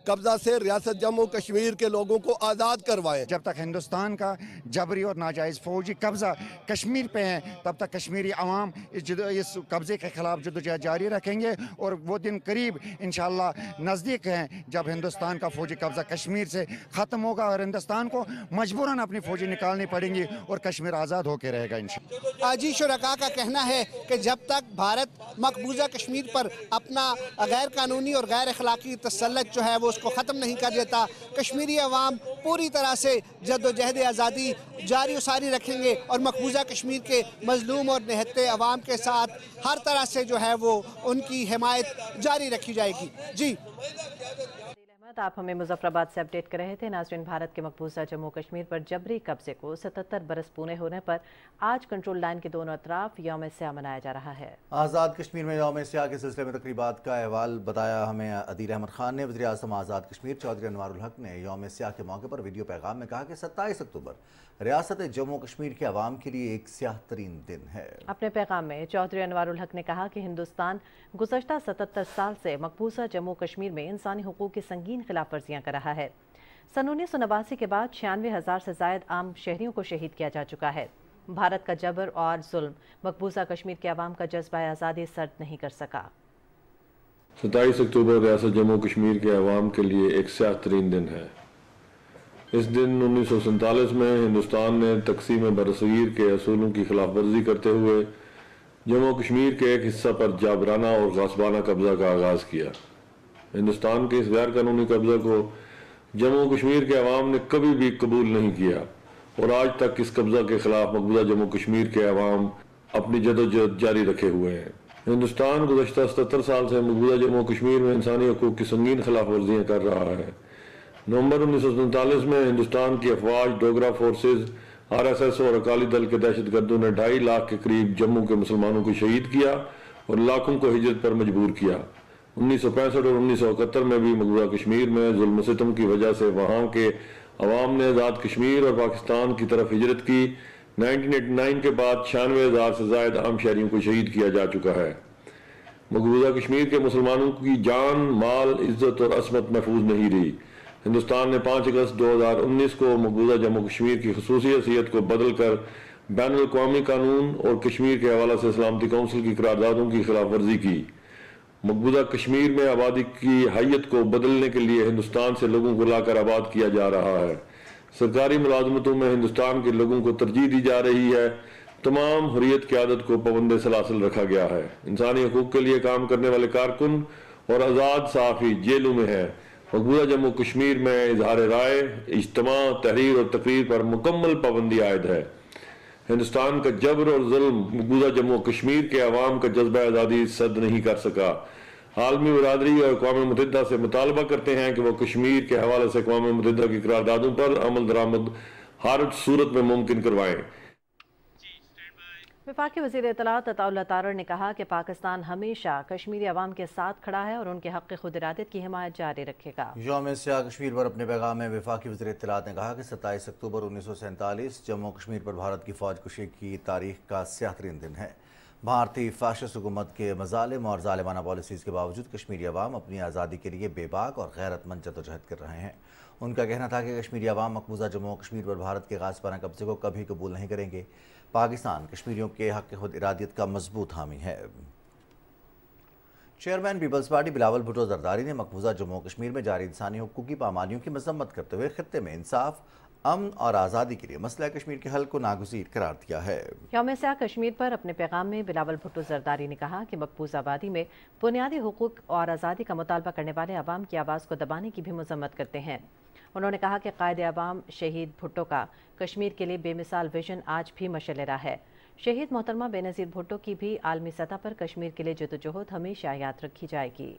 Speaker 12: قبضہ سے ریاست جموں کشمیر کے لوگوں کو آزاد کروائیں۔
Speaker 13: جب تک ہندوستان کا جبری اور ناجائز فوجی قبضہ کشمیر پہ ہے، تب تک کشمیری عوام اس قبضے کے خلاف جدوجہد جاری رکھیں گے، اور وہ دن قریب انشاءاللہ نزدیک ہیں جب ہندوستان کا فوجی قبضہ کشمیر سے ختم ہوگا، اور ہندوستان کو مجبوراً اپنی فوجی نکالنی پڑیں گی اور کشمیر آزاد ہو کے رہے گا انشاءاللہ۔
Speaker 5: آجی شرکا کا کہنا ہے کہ جب تک بھارت مقبوضہ کشمیر پر اپنا غیر قانونی اور غیر اخلاقی تسلط جو ہے وہ اس کو ختم نہیں کر دیتا، کشمیری عوام پوری طرح سے جد و جہد آزادی جاری و ساری رکھیں گے، اور مقبوضہ کشمیر کے مظلوم اور نہتے عوام کے ساتھ ہر طرح سے جو ہے وہ ان کی حمایت جاری رکھی جائے گی۔ جی
Speaker 2: آپ ہمیں مظفر آباد سے اپڈیٹ کر رہے تھے۔ ناظرین، بھارت کے مقبوضہ جموں کشمیر پر جبری قبضے کو 77 برس پورے ہونے پر آج کنٹرول لائن کے دونوں اطراف یوم سیاہ منایا جا رہا ہے۔
Speaker 1: آزاد کشمیر میں یوم سیاہ کے سلسلے میں تقریبات کا احوال بتایا ہمیں عدیل احمد خان نے۔ وزیر اعظم آزاد کشمیر چودھری انوار الحق نے یوم سیاہ کے موقع پر ویڈیو پیغام میں کہا کہ 27 اکتوبر ریاست جموں کشمیر کے عوام کے لیے ایک سیاہ ترین دن ہے۔ اپنے
Speaker 2: پیغام میں چودھری انوار الحق نے کہا کہ ہندوستان گزشتہ 77 سال سے مقبوضہ جموں کشمیر میں انسانی حقوق کی سنگین خلاف ورزیاں کر رہا ہے۔ سن 1989 کے بعد 96,000 سے زائد عام شہریوں کو شہید کیا جا چکا ہے۔ بھارت کا جبر اور ظلم مقبوضہ کشمیر کے عوام کا جذبہ آزادی سرد نہیں کر سکا۔
Speaker 14: 27 اکتوبر ریاست جموں کشمیر کے عوام کے لیے ایک سیاہ ترین دن ہے۔ اس دن 1947 میں ہندوستان نے تقسیم برصغیر کے اصولوں کی خلاف ورزی کرتے ہوئے جموں کشمیر کے ایک حصہ پر جابرانہ اور غاصبانہ قبضہ کا آغاز کیا۔ ہندوستان کے اس غیر قانونی قبضہ کو جموں کشمیر کے عوام نے کبھی بھی قبول نہیں کیا، اور آج تک اس قبضہ کے خلاف مقبوضہ جموں کشمیر کے عوام اپنی جدوجہد جاری رکھے ہوئے ہیں۔ हिंदुस्तान गुज़श्ता 77 साल से मकबूजा जम्मू कश्मीर में इंसानी हकूक़ की संगीन खिलाफ वर्जियाँ कर रहा है। नवंबर 1947 में हिंदुस्तान की अफवाज, डोगरा फोर्सेज, RSS और अकाली दल के दहशत गर्दों ने 2.5 लाख के करीब जम्मू के मुसलमानों को शहीद किया और लाखों को हिजरत पर मजबूर किया। 1965 और 1971 में भी मकबूजा कश्मीर में जुल्म सितम की वजह से वहाँ के अवाम ने आज़ाद कश्मीर और पाकिस्तान की तरफ हिजरत की। 1989 के बाद 96,000 से ज़ायद आम शहरियों को शहीद किया जा चुका है। मकबूजा कश्मीर के मुसलमानों की जान, माल, इज्जत और असमत महफूज नहीं रही। हिंदुस्तान ने 5 अगस्त 2019 को मकबूजा जम्मू कश्मीर की खसूसी हैसियत को बदल कर बैनुल-अक़वामी कानून और कश्मीर के हवाले से सलामती कौंसिल की करारदादों की खिलाफ वर्जी की। मकबूजा कश्मीर में आबादी की हैयत को बदलने के लिए हिंदुस्तान से लोगों को लाकर आबाद किया जा रहा है। सरकारी मुलाजमतों में हिंदुस्तान के लोगों को तरजीह दी जा रही है। तमाम हुर्रियत की आदत को पाबंद सलासिल रखा गया है। इंसानी हकूक़ के लिए काम करने वाले कारकुन और आज़ाद सहाफ़ी जेलों में है। मकबूजा जम्मू कश्मीर में इजहार राय, इज्तिमा, तहरीर और तकरीर पर मुकम्मल पाबंदी आयद है। हिंदुस्तान का जबर और जुल्म मकबूजा जम्मू कश्मीर के अवाम का जज्बा आज़ादी सद नहीं कर सका। आलमी बरादरी और अक़वाम मुत्तहिदा से मुतालबा करते हैं कि वो कश्मीर के हवाले से अक़वाम मुत्तहिदा की करारदादों पर अमल दरामद हर सूरत में मुमकिन करवाएं।
Speaker 2: वफाकी वज़ीर इत्तलात अताउल्लाह तारड़ ने कहा कि पाकिस्तान हमेशा कश्मीरी अवाम के साथ खड़ा है और उनके हक़ खुद इरादत की हिमायत जारी रखेगा।
Speaker 1: यौम स्याह कश्मीर पर अपने पैगाम में वफाकी वज़ीर इत्तलात ने कहा कि 27 अक्टूबर 1947 जम्मू कश्मीर पर भारत की फौज कुशी की तारीख का स्याह तरीन दिन है। भारतीय फाशिस्ट हुकूमत के मज़ालिम और ज़ालिमाना पॉलिसीज़ के बावजूद कश्मीरी अवाम अपनी आज़ादी के लिए बेबाक और गैरतमंद जद्दोजहद कर रहे हैं। उनका कहना था कि कश्मीरी अवाम मकबूजा जम्मू कश्मीर पर भारत के गासिबाना कब्जे को कभी कबूल नहीं करेंगे। पाकिस्तान कश्मीरियों के हक़ खुद इरादियत का मजबूत हामी है। चेयरमैन पीपल्स पार्टी बिलावल भुट्टो जरदारी ने मकबूजा जम्मू कश्मीर में जारी इंसानी हुकूक की पामालियों की मजम्मत करते हुए खित्ते में इंसाफ, अमन और आज़ादी के लिए मसला कश्मीर के हल को नागुज़ीर करार दिया है।
Speaker 2: यौम स्याह कश्मीर पर अपने पैगाम में बिलावल भुट्टो जरदारी ने कहा कि मकबूज आबादी में बुनियादी हुकूक और आज़ादी का मुतालबा करने वाले अवाम की आवाज़ को दबाने की भी मजम्मत करते हैं। उन्होंने कहा कि कायदे अवाम शहीद भुट्टो का कश्मीर के लिए बेमिसाल विजन आज भी मशअला है। शहीद मोहतरमा बेनज़ीर भुट्टो की भी आलमी सतह पर कश्मीर के लिए जदोजहद हमेशा याद रखी जाएगी।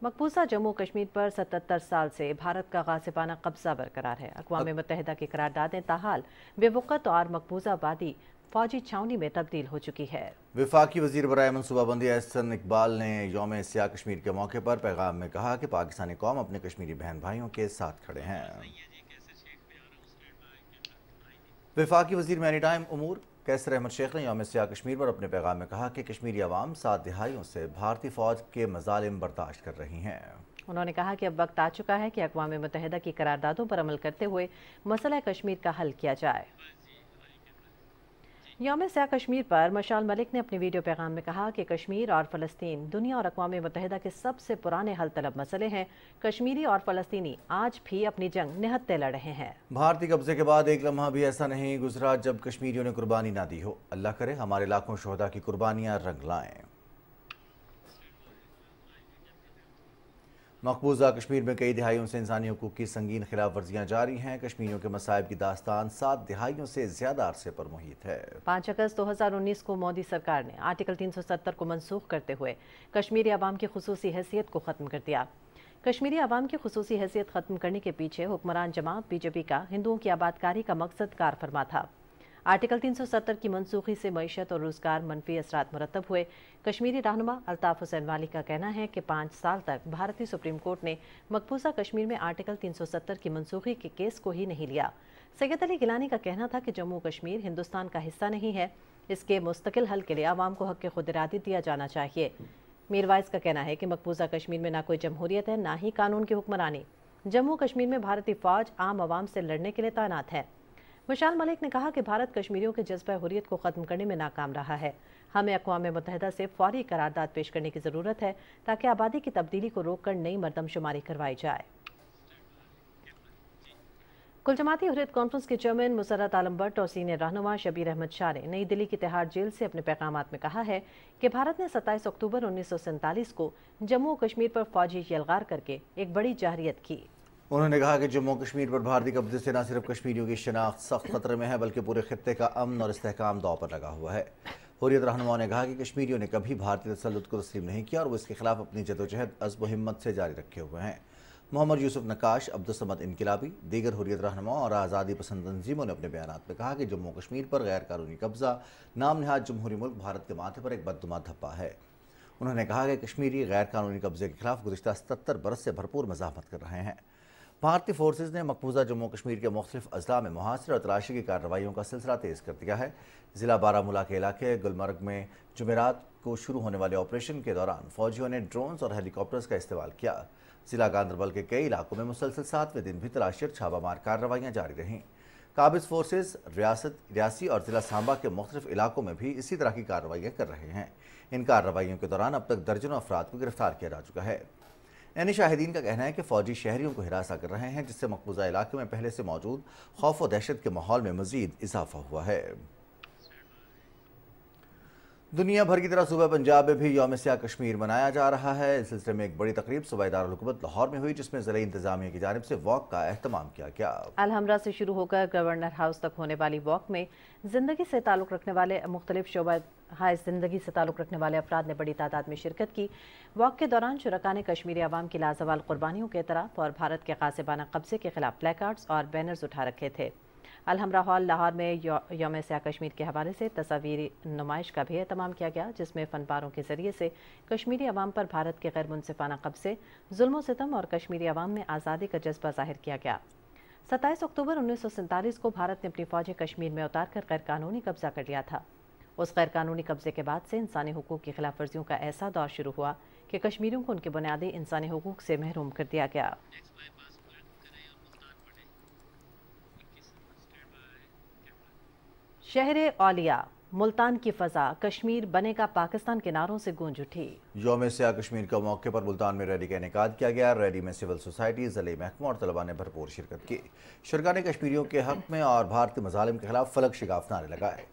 Speaker 2: मकबूजा जम्मू कश्मीर पर 77 साल से भारत का गासिबाना कब्जा बरकरार है। अक़वाम मुत्तहिदा की करारदादें ताहाल बेवक़्त और मकबूजा आबादी फौजी छावनी में तब्दील हो चुकी है।
Speaker 1: वफाकी वज़ीर बराए मनसूबाबंदी एहसन इकबाल ने यौम स्याह कश्मीर के मौके पर पैगाम में कहा कि पाकिस्तानी कौम अपने कश्मीरी बहन भाइयों के साथ खड़े हैं। वफाकी वज़ीर मैरीटाइम उमूर कैसर अहमद शेख ने यौम स्याह कश्मीर पर अपने पैगाम में कहा कि कश्मीरी अवाम 7 दिहाइयों से भारतीय फ़ौज के मज़ालिम बर्दाश्त कर रही हैं।
Speaker 2: उन्होंने कहा कि अब वक्त आ चुका है कि अक़वाम मुत्तहिदा की करारदादों पर अमल करते हुए मसला कश्मीर का हल किया जाए। यौम स्याह कश्मीर पर मशाल मलिक ने अपने वीडियो पैगाम में कहा कि कश्मीर और फ़लस्तीन दुनिया और अक़वाम मुत्तहिदा के सबसे पुराने हल तलब मसले हैं। कश्मीरी और फ़लस्तीनी आज भी अपनी जंग निहत्ते लड़ रहे हैं।
Speaker 1: भारतीय कब्जे के बाद एक लम्हा भी ऐसा नहीं गुजरा जब कश्मीरियों ने कुर्बानी ना दी हो। अल्लाह करे हमारे लाखों शोहदा की कुर्बानियाँ रंग लाएं। मकबूजा कश्मीर में कई दिहाइयों से इंसानी हुकूक की संगीन खिलाफ वर्जियाँ जारी हैं। कश्मीरियों के मसाइब की दास्तान 7 दिहाइयों से ज़्यादा अरसे पर मुहित है।
Speaker 2: 5 अगस्त 2019 को मोदी सरकार ने आर्टिकल 370 को मनसूख करते हुए कश्मीरी अवाम की खुसूसी हैसियत को ख़त्म कर दिया। कश्मीरी अवाम की खुसूसी हैसियत ख़त्म करने के पीछे हुक्मरान जमात बीजेपी का हिंदुओं की आबादकारी का मकसद कार फरमा था। आर्टिकल 370 की मनसूखी से मईशत और रोजगार मनफी असरात मुरतब हुए। कश्मीरी रहनुमा अल्ताफ हुसैन वाली का कहना है कि 5 साल तक भारतीय सुप्रीम कोर्ट ने मकबूजा कश्मीर में आर्टिकल 370 की मनसूखी के केस को ही नहीं लिया। सैयद अली गिलानी का कहना था कि जम्मू कश्मीर हिंदुस्तान का हिस्सा नहीं है, इसके मुस्तकिल हल के लिए आवाम को हक़ खुद इरादी दिया जाना चाहिए। मीर वाइस का कहना है कि मकबूजा कश्मीर में ना कोई जमहूरियत है, ना ही कानून की हुक्मरानी। जम्मू कश्मीर में भारतीय फौज आम आवाम से लड़ने के लिए तैनात है। मशाल मलिक ने कहा कि भारत कश्मीरियों के जज्बा हुर्रियत को ख़त्म करने में नाकाम रहा है। हमें अक़वाम मुत्तहिदा से फौरी करारदाद पेश करने की ज़रूरत है ताकि आबादी की तब्दीली को रोककर नई मरदमशुमारी करवाई जाए। कुल जमाती हुर्रियत कॉन्फ्रेंस के चेयरमैन मुसर्रत आलम भट्ट और सीनियर रहनुमा शबीर अहमद शाह ने नई दिल्ली की तिहाड़ जेल से अपने पैगामात में कहा है कि भारत ने 27 अक्टूबर 1947 को जम्मू कश्मीर पर फौजी यलगार करके एक बड़ी जाहरियत की।
Speaker 1: उन्होंने कहा कि जम्मू कश्मीर पर भारतीय कब्जे से न सिर्फ कश्मीरियों की शनाख्त सख्त खतरे में है बल्कि पूरे खित्ते का अमन और इस्तेहकाम दांव पर लगा हुआ है। हुर्रियत रहनुमाओं ने कहा कि कश्मीरियों ने कभी भारतीय तसल्लुत को तस्लीम नहीं किया और वो इसके खिलाफ अपनी जदोजहद अज़्म व हिम्मत से जारी रखे हुए हैं। मोहम्मद यूसुफ नक्काश, अब्दुल समद इनकिलाबी, दीगर हुर्रियत रहनुमाओं और आज़ादी पसंद तंजीमों ने अपने बयानात में कहा कि जम्मू कश्मीर पर गैर कानूनी कब्जा नाम नहाद जमहूरी मुल्क भारत के माथे पर एक बददुमा धब्बा है। उन्होंने कहा कि कश्मीरी गैर कानूनी कब्जे के खिलाफ गुज़िश्ता 77 बरस से भरपूर मज़ाहमत कर रहे हैं। भारतीय फोर्सेज ने मकबूजा जम्मू कश्मीर के मुख्तलिफ अजला में मुहासरे और तलाशी की कार्रवाइयों का सिलसिला तेज़ कर दिया है। ज़िला बारामूला के इलाके गुलमर्ग में जुमेरात को शुरू होने वाले ऑपरेशन के दौरान फौजियों ने ड्रोन्स और हेलीकॉप्टर्स का इस्तेमाल किया। ज़िला गांदरबल के कई इलाकों में मुसलसल 7वें दिन भी तलाशी और छापामार कार्रवाइयाँ जारी रहीं। काबिज फोर्सेज रियासी और ज़िला सांबा के मुख्तलिफ इलाकों में भी इसी तरह की कार्रवाइयाँ कर रहे हैं। इन कार्रवाइयों के दौरान अब तक दर्जनों अफराद को गिरफ्तार किया जा चुका है। यानी शाहिदीन का कहना है कि फ़ौजी शहरियों को हिरासा कर रहे हैं, जिससे मकबूजा इलाके में पहले से मौजूद खौफ व दहशत के माहौल में मज़ीद इजाफा हुआ है। दुनिया भर की तरह सूबा पंजाब में भी यौम सियाह कश्मीर मनाया जा रहा है। इस सिलसिले में एक बड़ी तकरीब सूबा दारुल हुकूमत लाहौर में हुई, जिसमें ज़िला इंतजामिया की जानिब से वॉक का एहतमाम किया गया।
Speaker 2: अलहमरा से शुरू होकर गवर्नर हाउस तक होने वाली वॉक में ज़िंदगी से ताल्लुक़ रखने वाले मुख्तलिफ शोबा ज़िंदगी से ताल्लुक़ रखने वाले अफराद ने बड़ी तादाद में शिरकत की। वॉक के दौरान शुरका ने कश्मीरी अवाम की लाजवाल कुर्बानियों के तरफ और भारत के ग़ासिबाना कब्ज़े के खिलाफ प्लेकार्ड्स और बैनर्स उठा रखे थे। अलहमरा हॉल लाहौर में यौम सियाह कश्मीर के हवाले से तस्वीरी नुमाइश का भी एहतमाम किया गया, जिसमें फ़नपारों के ज़रिए से कश्मीरी अवाम पर भारत के गैर मुनसिफाना कब्ज़े, जुल्म सितम और कश्मीरी अवाम में आज़ादी का जज्बा ज़ाहिर किया गया। 27 अक्टूबर 1947 को भारत ने अपनी फ़ौजें कश्मीर में उतार कर गैर कानूनी कब्ज़ा कर लिया था। उस गैर कानूनी कब्ज़े के बाद से इंसानी हुकूक की खिलाफ वर्जियों का ऐसा दौर शुरू हुआ कि कश्मीरियों को उनके बुनियादी इंसानी हुकूक से महरूम कर दिया गया। शहरे औलिया, मुल्तान की फ़ज़ा, कश्मीर बनेगा पाकिस्तान के नारों से गूंज उठी।
Speaker 1: यौम सियाह कश्मीर के मौके पर मुल्तान में रैली का इनेकाद किया गया। रैली में सिविल सोसाइटी, ज़िले महकमा और तलबा ने भरपूर शिरकत की। शुरका ने कश्मीरियों के हक़ में और भारतीय मज़ालिम के खिलाफ फलक शिगाफ नारे लगाए।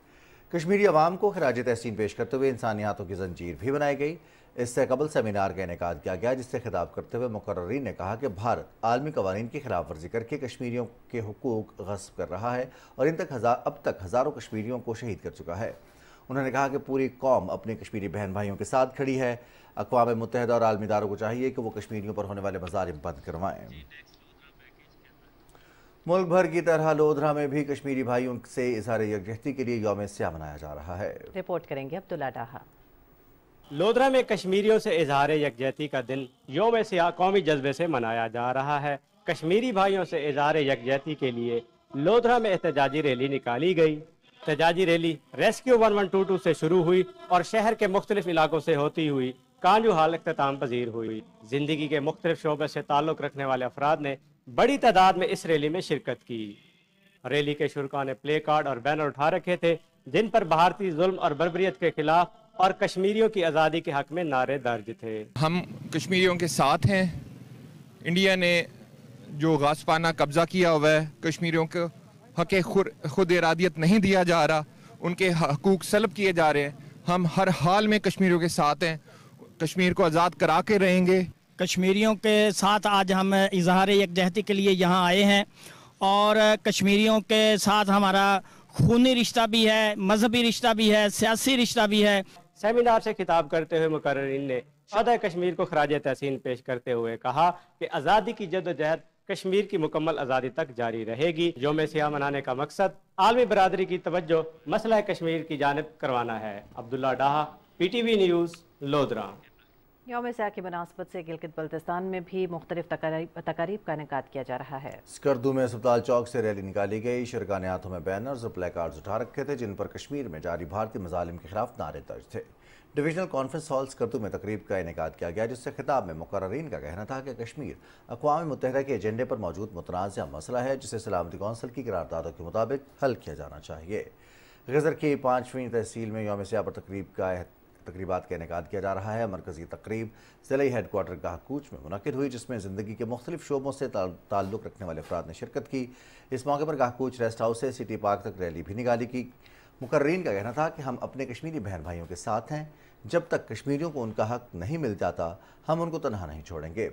Speaker 1: कश्मीरी अवाम को खराज तहसीन पेश करते हुए इंसानियातों की जंजीर भी बनाई गई। इससे कबल सेमिनार का इनेकाद किया गया, जिससे खिताब करते हुए मुकर्ररीन ने कहा कि भारत आलमी कवानीन की खिलाफ वर्जी करके कश्मीरियों के हुकूक गस्ब कर रहा है और अब तक हज़ारों कश्मीरियों को शहीद कर चुका है। उन्होंने कहा कि पूरी कौम अपने कश्मीरी बहन भाइयों के साथ खड़ी है। अक़वाम मुत्तहिदा और आलमी इदारों को चाहिए कि वो कश्मीरियों पर होने वाले मज़ालिम बंद करवाएं। मुल्क भर की तरह लोधरा में भी कश्मीरी भाइयों से इज़हार यकजहती के लिए यौम सियाह मनाया जा रहा है।
Speaker 2: रिपोर्ट करेंगे अब्दुल्ला डाहा।
Speaker 15: लोधरा में कश्मीरियों से इजहार यकजहती का दिन यौम सियाह कौमी जज्बे से मनाया जा रहा है। कश्मीरी भाइयों से इजहार यकजहती के लिए लोधरा में एहतजाजी रैली निकाली गई। एहतजाजी रैली रेस्क्यू 1122 से शुरू हुई और शहर के मुख्तलिफ इलाकों से होती हुई कांजू हाल इख्तिताम पजीर हुई। जिंदगी के मुख्तलिफ शोबे से ताल्लुक़ रखने वाले अफराद ने बड़ी तादाद में इस रैली में शिरकत की। रैली के शुरका ने प्ले कार्ड और बैनर उठा रखे थे, जिन पर भारतीय जुल्म और बर्बरियत के खिलाफ और कश्मीरियों की आज़ादी के हक में नारे दर्ज थे।
Speaker 16: हम कश्मीरियों के साथ हैं। इंडिया ने जो गासपाना कब्जा किया हुआ है, कश्मीरियों को हक़ खुद इरादियत नहीं दिया जा रहा, उनके हकूक सल्ब किए जा रहे हैं। हम हर हाल में कश्मीरियों के साथ हैं, कश्मीर को आज़ाद करा के रहेंगे।
Speaker 17: कश्मीरियों के साथ आज हम इजहार यकजहती के लिए यहाँ आए हैं और कश्मीरियों के साथ हमारा खूनी रिश्ता भी है, मजहबी रिश्ता भी है, सियासी रिश्ता भी है।
Speaker 15: सेमिनार से खिताब करते हुए मुकर्ररीन ने शहदाए कश्मीर को खराज तहसीन पेश करते हुए कहा कि आज़ादी की जद्दोजहद कश्मीर की मुकम्मल आज़ादी तक जारी रहेगी। यौम सियाह मनाने का मकसद आलमी बरादरी की तवज्जो मसला कश्मीर की जानिब करवाना है। अब्दुल्ला डाहा, PTV न्यूज़, लोधरा।
Speaker 2: यौम सियाह की मुनासबत से गिलगित बल्तिस्तान में भी मुख्तलिफ तकारीब का इनेकाद किया जा रहा है।
Speaker 1: स्कर्दू में अस्पताल चौक से रैली निकाली गई। शुरका ने हाथों में बैनर्स और प्ले कार्ड्स उठा रखे थे, जिन पर कश्मीर में जारी भारतीय मज़ालिम के खिलाफ नारे दर्ज थे। डिविजनल कॉन्फ्रेंस हॉल स्कर्दू में तकरीब का इनेकाद किया गया, जिससे खिताब में मुकर्ररीन का कहना था कि कश्मीर अक़वाम मुत्तहिदा के एजेंडे पर मौजूद मुतनाज़ा मसला है, जिसे सलामती कौंसिल की करारदादों के मुताबिक हल किया जाना चाहिए। गज़र की 5वीं तहसील में यौम सियाह पर तकरीबात का इनेकाद किया जा रहा है। मरकज़ी तकरीब ज़िले हेडक्वार्टर गाहकूच में मुनक़िद हुई, जिसमें ज़िंदगी के मुख्तलिफ शोबों से ताल्लुक़ रखने वाले अफराद ने शिरकत की। इस मौके पर गाहकूच रेस्ट हाउस से सिटी पार्क तक रैली भी निकाली की। मुकर्ररीन का कहना था कि हम अपने कश्मीरी बहन भाइयों के साथ हैं। जब तक कश्मीरियों को उनका हक़ नहीं मिल जाता, हम उनको तनहा नहीं छोड़ेंगे।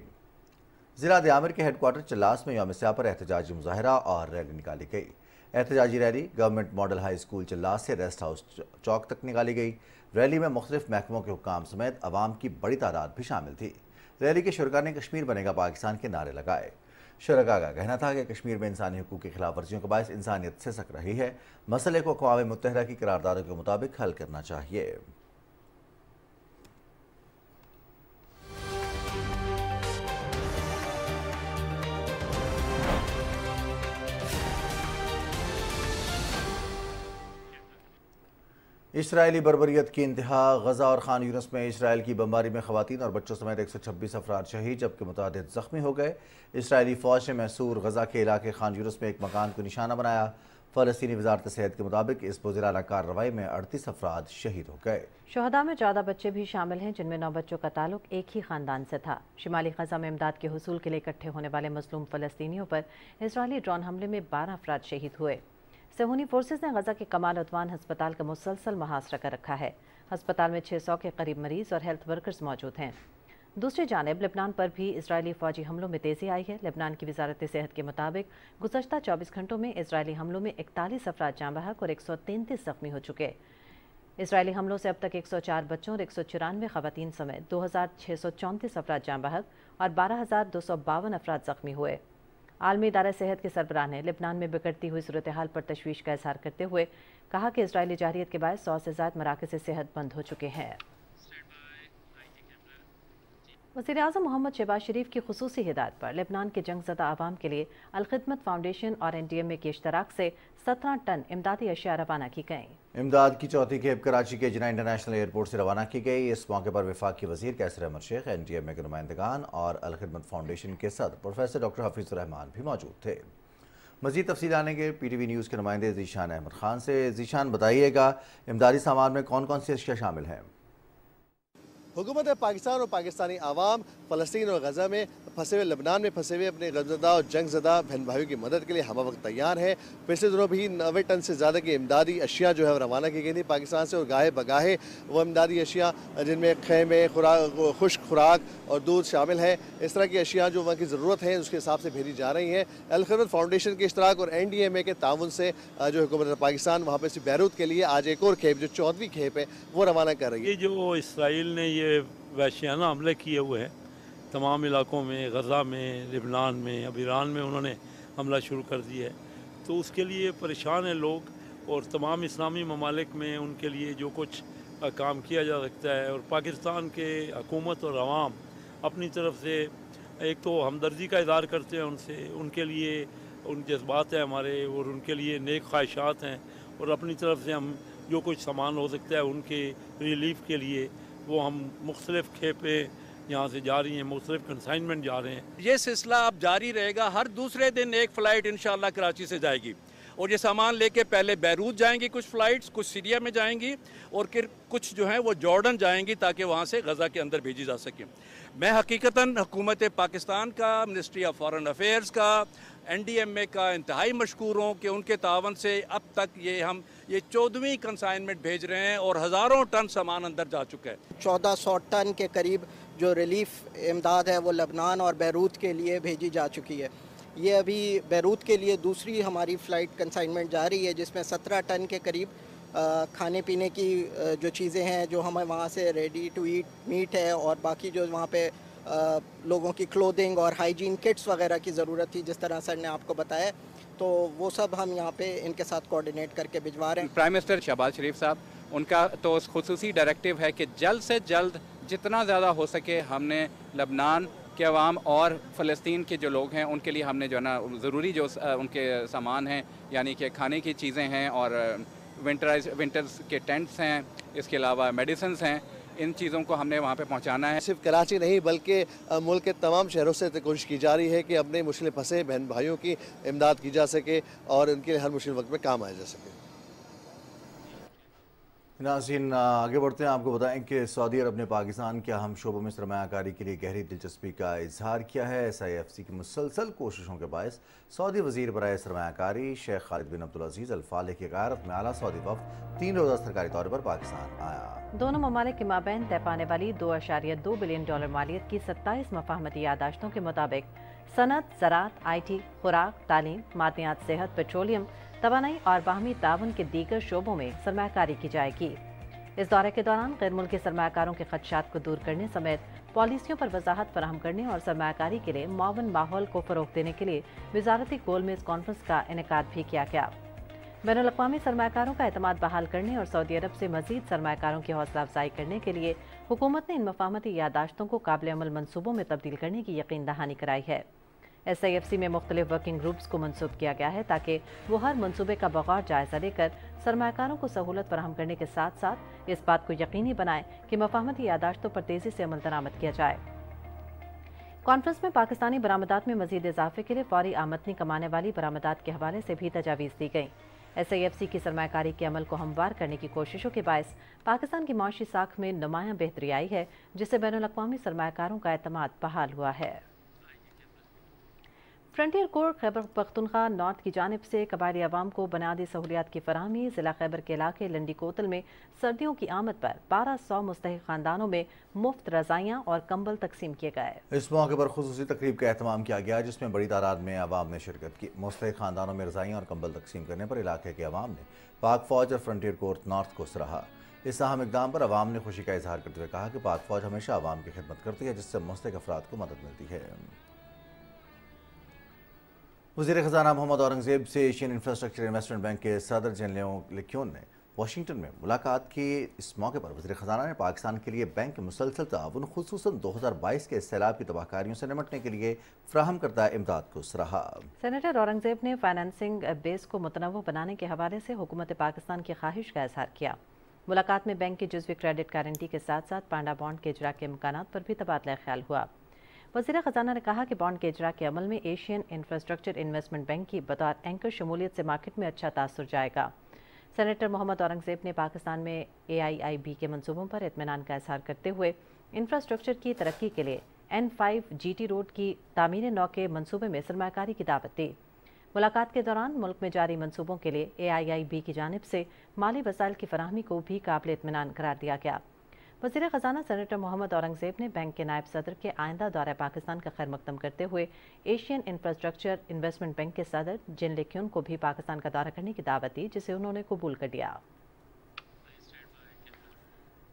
Speaker 1: ज़िला दियामिर के हेडक्वार्टर चल्लास में यौम सियाह पर एहतजाजी मुज़ाहरा और रैली निकाली गई। احتجاجی rally government model high school Chilas سے ریسٹ ہاؤس چوک تک نکالی گئی۔ ریلی میں مختلف محکموں کے حکام سمیت عوام کی بڑی تعداد بھی شامل تھی۔ ریلی کے شرکا نے کشمیر بنے گا پاکستان کے نعرے لگائے۔ شرکا کا کہنا تھا کہ کشمیر میں انسانی حقوق کی خلاف ورزیوں کا باعث انسانیت سے سک رہی ہے، مسئلے کو اقوام متحدہ کی قراردادوں کے مطابق حل کرنا چاہیے۔ اسرائیلی بربریت کی انتہا، غزہ اور خان یونس میں اسرائیل کی بمباری میں خواتین اور بچوں سمیت 126 افراد شہید جبکہ متعدد زخمی ہو گئے۔ اسرائیلی فوج نے محصور غزہ کے علاقے خان یونس میں ایک مکان کو نشانہ بنایا۔ فلسطینی وزارت صحت کے مطابق اس بزرگانہ کارروائی میں 38 افراد شہید ہو گئے۔
Speaker 2: شہداء میں 14 بچے بھی شامل ہیں جن میں 9 بچوں کا تعلق ایک ہی خاندان سے تھا۔ شمالی غزہ میں امداد کے حصول کے لیے اکٹھے ہونے والے مظلوم فلسطینیوں پر اسرائیلی ڈرون حملے میں 12 افراد شہید ہوئے۔ صہیونی فورسز نے غزہ کے کمال عدوان ہسپتال کا مسلسل محاصرہ کر رکھا ہے۔ ہسپتال میں 600 کے قریب مریض اور ہیلتھ ورکرز موجود ہیں۔ دوسری جانب لبنان پر بھی اسرائیلی فوجی حملوں میں تیزی آئی ہے۔ لبنان کی وزارت صحت کے مطابق گزشتہ 24 گھنٹوں میں اسرائیلی حملوں میں 41 افراد جاں بحق اور 133 زخمی ہو چکے۔ اسرائیلی حملوں سے اب تک 104 بچوں اور 194 خواتین سمیت 2634 افراد جاں بحق اور 12252 افراد زخمی ہوئے۔ عالمی ادارہ صحت کے سربراہ نے لبنان میں بگڑتی ہوئی صورتحال پر تشویش کا اظہار کرتے ہوئے کہا کہ اسرائیلی جارحیت کے باعث 100 سے زائد مراکز صحت بند ہو چکے ہیں۔ وزیراعظم محمد شہباز شریف کی خصوصی ہدایت پر لبنان کے جنگ زدہ عوام کے لیے الخدمت فاؤنڈیشن اور NDMA کے اشتراک سے 17 ٹن امدادی اشیاء روانہ کی گئیں۔ امداد کی چوتھی کھیپ کراچی کے جناح انٹرنیشنل ایئرپورٹ سے روانہ کی گئی۔ اس موقع پر وفاقی وزیر کیسر احمد شیخ، NDMA کے نمائندگان اور الخدمت فاؤنڈیشن کے صدر پروفیسر ڈاکٹر حفیظ الرحمان بھی موجود تھے۔ مزید تفصیل آنے کے PTV نیوز کے نمائندے ذیشان احمد خان سے۔ ذیشان، بتائیے گا امدادی سامان میں کون کون سی اشیاء شامل ہیں؟
Speaker 18: حکومت پاکستان اور پاکستانی عوام فلسطین اور غزہ میں پھنسے ہوئے، لبنان میں پھنسے ہوئے اپنے غمزدہ اور جنگ زدہ بہن بھائیوں کی مدد کے لیے ہمہ وقت تیار ہیں۔ پچھلے دنوں بھی 90 ٹن سے زیادہ کی امدادی اشیاء جو ہے وہ روانہ کی گئی تھی پاکستان سے، اور گاہے بگاہے وہ امدادی اشیاء جن میں خیمے، خشک خوراک اور دودھ شامل ہیں، اس طرح کی اشیاء جو وہاں کی ضرورت ہے اس کے حساب سے بھیجی جا رہی ہیں۔ الخدمت فاؤنڈیشن کے اشتراک اور NDMA کے تعاون سے جو حکومت پاکستان وہاں پہ بیروت کے لیے آج ایک اور کھیپ جو 14ویں کھیپ ہے وہ روانہ کر رہی ہے۔
Speaker 19: یہ جو اسرائیل نے یہ وحشیانہ حملے کیے ہوئے ہیں تمام علاقوں میں، غزہ میں، لبنان میں، اب ایران میں انہوں نے حملہ شروع کر دیا ہے، تو اس کے لیے پریشان ہیں لوگ، اور تمام اسلامی ممالک میں ان کے لیے جو کچھ کام کیا جا سکتا ہے، اور پاکستان کے حکومت اور عوام اپنی طرف سے ایک تو ہمدردی کا اظہار کرتے ہیں ان سے، ان کے لیے ان جذبات ہیں ہمارے، اور ان کے لیے نیک خواہشات ہیں، اور اپنی طرف سے ہم جو کچھ سامان ہو سکتا ہے ان کے ریلیف کے لیے وہ ہم مختلف کھیپیں یہاں سے جا رہی ہیں، مختلف کنسائنمنٹ جا رہے ہیں۔
Speaker 20: یہ سلسلہ اب جاری رہے گا، ہر دوسرے دن ایک فلائٹ انشاءاللہ کراچی سے جائے گی، اور یہ سامان لے کے پہلے بیروت جائیں گی کچھ فلائٹس، کچھ سیریا میں جائیں گی، اور پھر کچھ جو ہیں وہ جارڈن جائیں گی تاکہ وہاں سے غزہ کے اندر بھیجی جا سکیں۔ میں حقیقتاً حکومت پاکستان کا، منسٹری آف فارن افیئرز کا، NDMA کا انتہائی مشکور ہوں کہ ان کے تعاون سے اب تک ہم یہ 14ویں کنسائنمنٹ بھیج رہے ہیں اور ہزاروں ٹن سامان اندر جا چکا ہے۔
Speaker 21: 1400 ٹن کے قریب جو ریلیف امداد ہے وہ لبنان اور بیروت کے لیے بھیجی جا چکی ہے۔ یہ ابھی بیروت کے لیے دوسری ہماری فلائٹ کنسائنمنٹ جا رہی ہے جس میں 17 ٹن کے قریب کھانے پینے کی جو چیزیں ہیں جو ہمیں وہاں سے ریڈی ٹو ایٹ میٹ ہے، اور باقی جو وہاں پہ لوگوں کی کلودنگ اور ہائیجین کٹس وغیرہ کی ضرورت تھی جس طرح سر نے آپ کو بتایا، تو وہ سب ہم یہاں پہ ان کے ساتھ کوارڈینیٹ کر کے بھجوا رہے ہیں۔
Speaker 22: پرائم منسٹر شہباز شریف صاحب، ان کا تو خصوصی ڈائریکٹیو ہے کہ جلد سے جلد جتنا زیادہ ہو سکے ہم نے لبنان کے عوام اور فلسطین کے جو لوگ ہیں ان کے لیے ہم نے جو ہے نا ضروری جو ان کے سامان ہیں، یعنی کہ کھانے کی چیزیں ہیں اور ونٹرز کے ٹینٹس ہیں، اس کے علاوہ میڈیسنز ہیں، ان چیزوں کو ہم نے وہاں پہ پہنچانا ہے۔
Speaker 18: صرف کراچی نہیں بلکہ ملک کے تمام شہروں سے کوشش کی جا رہی ہے کہ اپنے مشکل پھنسے بہن بھائیوں کی امداد کی جا سکے اور ان کے لیے ہر مشکل وقت میں کام آیا جا سکے۔
Speaker 1: ناظرین، آگے بڑھتے ہیں۔ آپ کو بتائیں کہ سعودی عرب نے پاکستان کے اہم شعبوں میں سرمایہ کاری کے لیے گہری دلچسپی کا اظہار کیا ہے۔ SIFC کی مسلسل کوششوں کے باعث سعودی وزیر برائے سرمایہ کاری شیخ خالد بن عبدالعزیز الفالح کی قیادت میں اعلیٰ سعودی وفد 3 روزہ سرکاری طور پر پاکستان آیا۔
Speaker 2: دونوں ممالک کے مابین طے پانے والی $2.2 بلین مالیت کی 27 مفاہمتی یادداشتوں کے مطابق सनत, ज़राअत, IT, खुराक, तालीम, मादनियात, सेहत, पेट्रोलियम, तवानाई और बाहमी तावन के दीगर शोबों में सरमायाकारी की जाएगी। इस दौरे के दौरान गैर मुल्की सरमायाकारों के खदशात को दूर करने समेत पॉलिसियों पर वजाहत फराहम करने और सरमायाकारी के लिए मुआवन माहौल को फ़रोग़ देने के लिए वजारती गोल में इस कॉन्फ्रेंस का इनेकाद भी किया गया। बैनुल-अक़वामी सरमायाकारों का एतमाद बहाल करने और सऊदी अरब से मज़ीद सरमायाकारों की हौसला अफजाई करने के लिए हुकूमत ने इन मफाहमती यादाश्तों को काबिल अमल मनसूबों में तब्दील करने की यकीन दहानी कराई है। SIFC में मुख्तलिफ वर्किंग ग्रुप्स को मंसूब किया गया है ताकि वो हर मनसूबे का बगौर जायजा लेकर सरमायाकारों को सहूलत फराहम करने के साथ साथ इस बात को यकीनी बनाए कि मफाहमती यादाश्तों पर तेज़ी से अमल दरामद किया जाए। कॉन्फ्रेंस में पाकिस्तानी बरामदात में मजीद इजाफे के लिए फौरी आमदनी कमाने वाली बरामदात के हवाले से भी तजावीज़ दी गई। SIFC की सरमायाकारी के अमल को हमवार करने की कोशिशों के बायस पाकिस्तान की माशी साख में नुमायां बेहतरी आई है, जिससे बैनुल-अक़वामी सरमायाकारों का एतमाद बहाल हुआ है। Frontier core Khyber Pakhtunkhwa north की जानिब से कबायली अवाम को बुनियादी सहूलियात की फराहमी। ज़िला खैबर के इलाके लंडी कोतल में सर्दियों की आमद पर 1200 मुस्तहिक खानदानों में मुफ्त रज़ाइयाँ और कंबल तकसीम किए गए।
Speaker 1: इस मौके पर खुसूसी तकरीब का एहतमाम किया गया, जिसमें बड़ी तादाद में अवाम ने शिरकत की। मुस्तहिक खानदानों में रज़ाइयाँ और कंबल तकसीम करने पर इलाके के अवाम ने पाक फौज और फ्रंटियर कोर नॉर्थ को सराहा। इस अहम इक़दाम पर अवाम ने खुशी का इजहार करते हुए कहा कि पाक फौज हमेशा अवाम की खिदमत करती है, जिससे मुस्तहिक अफराद को मदद मिलती है। वज़ीर ख़ज़ाना मोहम्मद औरंगज़ेब से एशियन इंफ्रास्ट्रक्चर इन्वेस्टमेंट बैंक के सदर जनरल लिक्योन ने वाशिंगटन में मुलाकात की। इस मौके पर वज़ीर ख़ज़ाना ने पाकिस्तान के लिए बैंक के मुसलसल ताउन, खुसूसन 2022 के सैलाब की तबाहकारियों से निपटने के लिए फ्राहम करदा इमदाद को सराहा।
Speaker 2: सेनेटर औरंगज़ेब ने फाइनेंसिंग बेस को मुतनव्वो बनाने के हवाले से हुकूमत पाकिस्तान की ख्वाहिश का इजहार किया। मुलाकात में बैंक की जुज़वी क्रेडिट गारंटी के साथ साथ पांडा बॉन्ड के इजरा के इम्कानात पर भी तबादला ख्याल हुआ। वज़ीर ख़ज़ाना ने कहा कि बॉन्ड के इजरा के अमल में एशियन इंफ्रास्ट्रक्चर इन्वेस्टमेंट बैंक की बतौर एंकर शमूलियत से मार्केट में अच्छा तासुर जाएगा। सेनेटर मोहम्मद औरंगज़ेब ने पाकिस्तान में AIIB के मंसूबों पर इत्मीनान का इजहार करते हुए इंफ्रास्ट्रक्चर की तरक्की के लिए N5 GT रोड की तामीर नौ के मंसूबे में सरमायाकारी की दावत दी। मुलाकात के दौरान मुल्क में जारी मंसूबों के लिए AIIB की जानिब से माली वसाइल की फराहमी को भी काबिल इत्मीनान करार दिया गया। वज़ीर ख़ज़ाना सेनेटर मोहम्मद औरंगज़ेब ने बैंक के नायब सदर के आइंदा दौरे पाकिस्तान का खैर मकदम करते हुए एशियन इंफ्रास्ट्रक्चर इन्वेस्टमेंट बैंक के सदर जिन लिक्योन को भी पाकिस्तान का दौरा करने की दावत दी, जिसे उन्होंने कबूल कर लिया।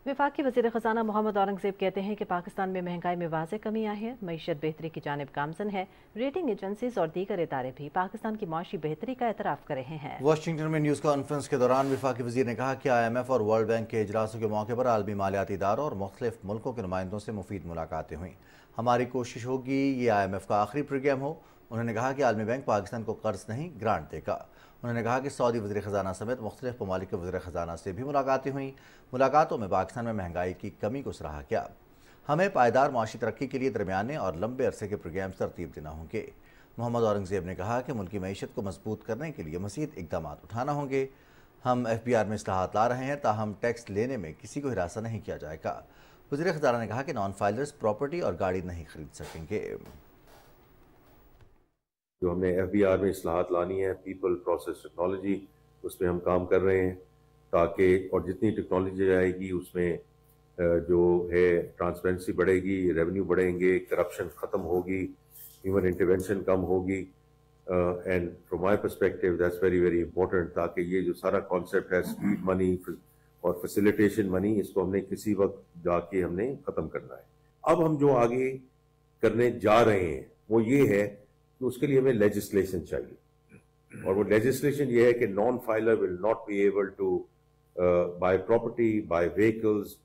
Speaker 2: वफाकी वज़ीर ख़ज़ाना मोहम्मद औरंगज़ेब कहते हैं कि पाकिस्तान में महंगाई में वाज़ेह कमी आई है, मईशत बेहतरी की जानिब गामज़न है। रेटिंग एजेंसीज और दीगर इदारे भी पाकिस्तान की माशी बेहतरी का एतराफ़ कर रहे हैं।
Speaker 1: वाशिंगटन में न्यूज़ कॉन्फ्रेंस के दौरान वफाकी वज़ीर ने कहा कि IMF और वर्ल्ड बैंक के इजलासों के मौके पर आलमी मालियाती इदारों और मुख्तलिफ मुल्कों के नुमाइंदों से मुफीद मुलाकातें हुई। हमारी कोशिश होगी ये IMF का आखिरी प्रोग्राम हो। उन्होंने कहा कि आलमी बैंक पाकिस्तान को कर्ज नहीं ग्रांट देगा। उन्होंने कहा कि सऊदी वज़ीर ख़ज़ाना समेत मुख्तलिफ ममालिक के वज़ीर ख़ज़ाना से भी मुलाकातें हुईं। मुलाकातों में पाकिस्तान में महंगाई की कमी को सराहा गया। हमें पायदार माशी तरक्की के लिए दरमियाने और लंबे अरसे के प्रोग्राम तरतीब देना होंगे। मोहम्मद औरंगज़ेब ने कहा कि मुल्की मईशत को मजबूत करने के लिए मज़ीद इक़दाम उठाना होंगे। हम FBR में इस्लाहात ला रहे हैं, ताहम टैक्स लेने में किसी को हिरासा नहीं किया जाएगा। वज़ीर ख़ज़ाना ने कहा कि नॉन फाइलर्स प्रॉपर्टी और गाड़ी नहीं खरीद सकेंगे।
Speaker 3: जो हमने FBR में इस्लाहात लानी है, पीपल प्रोसेस टेक्नोलॉजी, उस पर हम काम कर रहे हैं ताकि और जितनी टेक्नोलॉजी आएगी उसमें जो है ट्रांसपेरेंसी बढ़ेगी, रेवेन्यू बढ़ेंगे, करप्शन ख़त्म होगी, ह्यूमन इंटरवेंशन कम होगी। And from my perspective that's very very important, ताकि ये जो सारा कॉन्सेप्ट है स्पीड मनी और फैसिलिटेशन मनी, इसको हमने किसी वक्त जाके हमने ख़त्म करना है। अब हम जो आगे करने जा रहे हैं वो ये है कि उसके लिए हमें लेजिस्लेशन चाहिए, और वो लेजिस्लेशन ये है कि non filer will not be able to buy property, buy vehicles,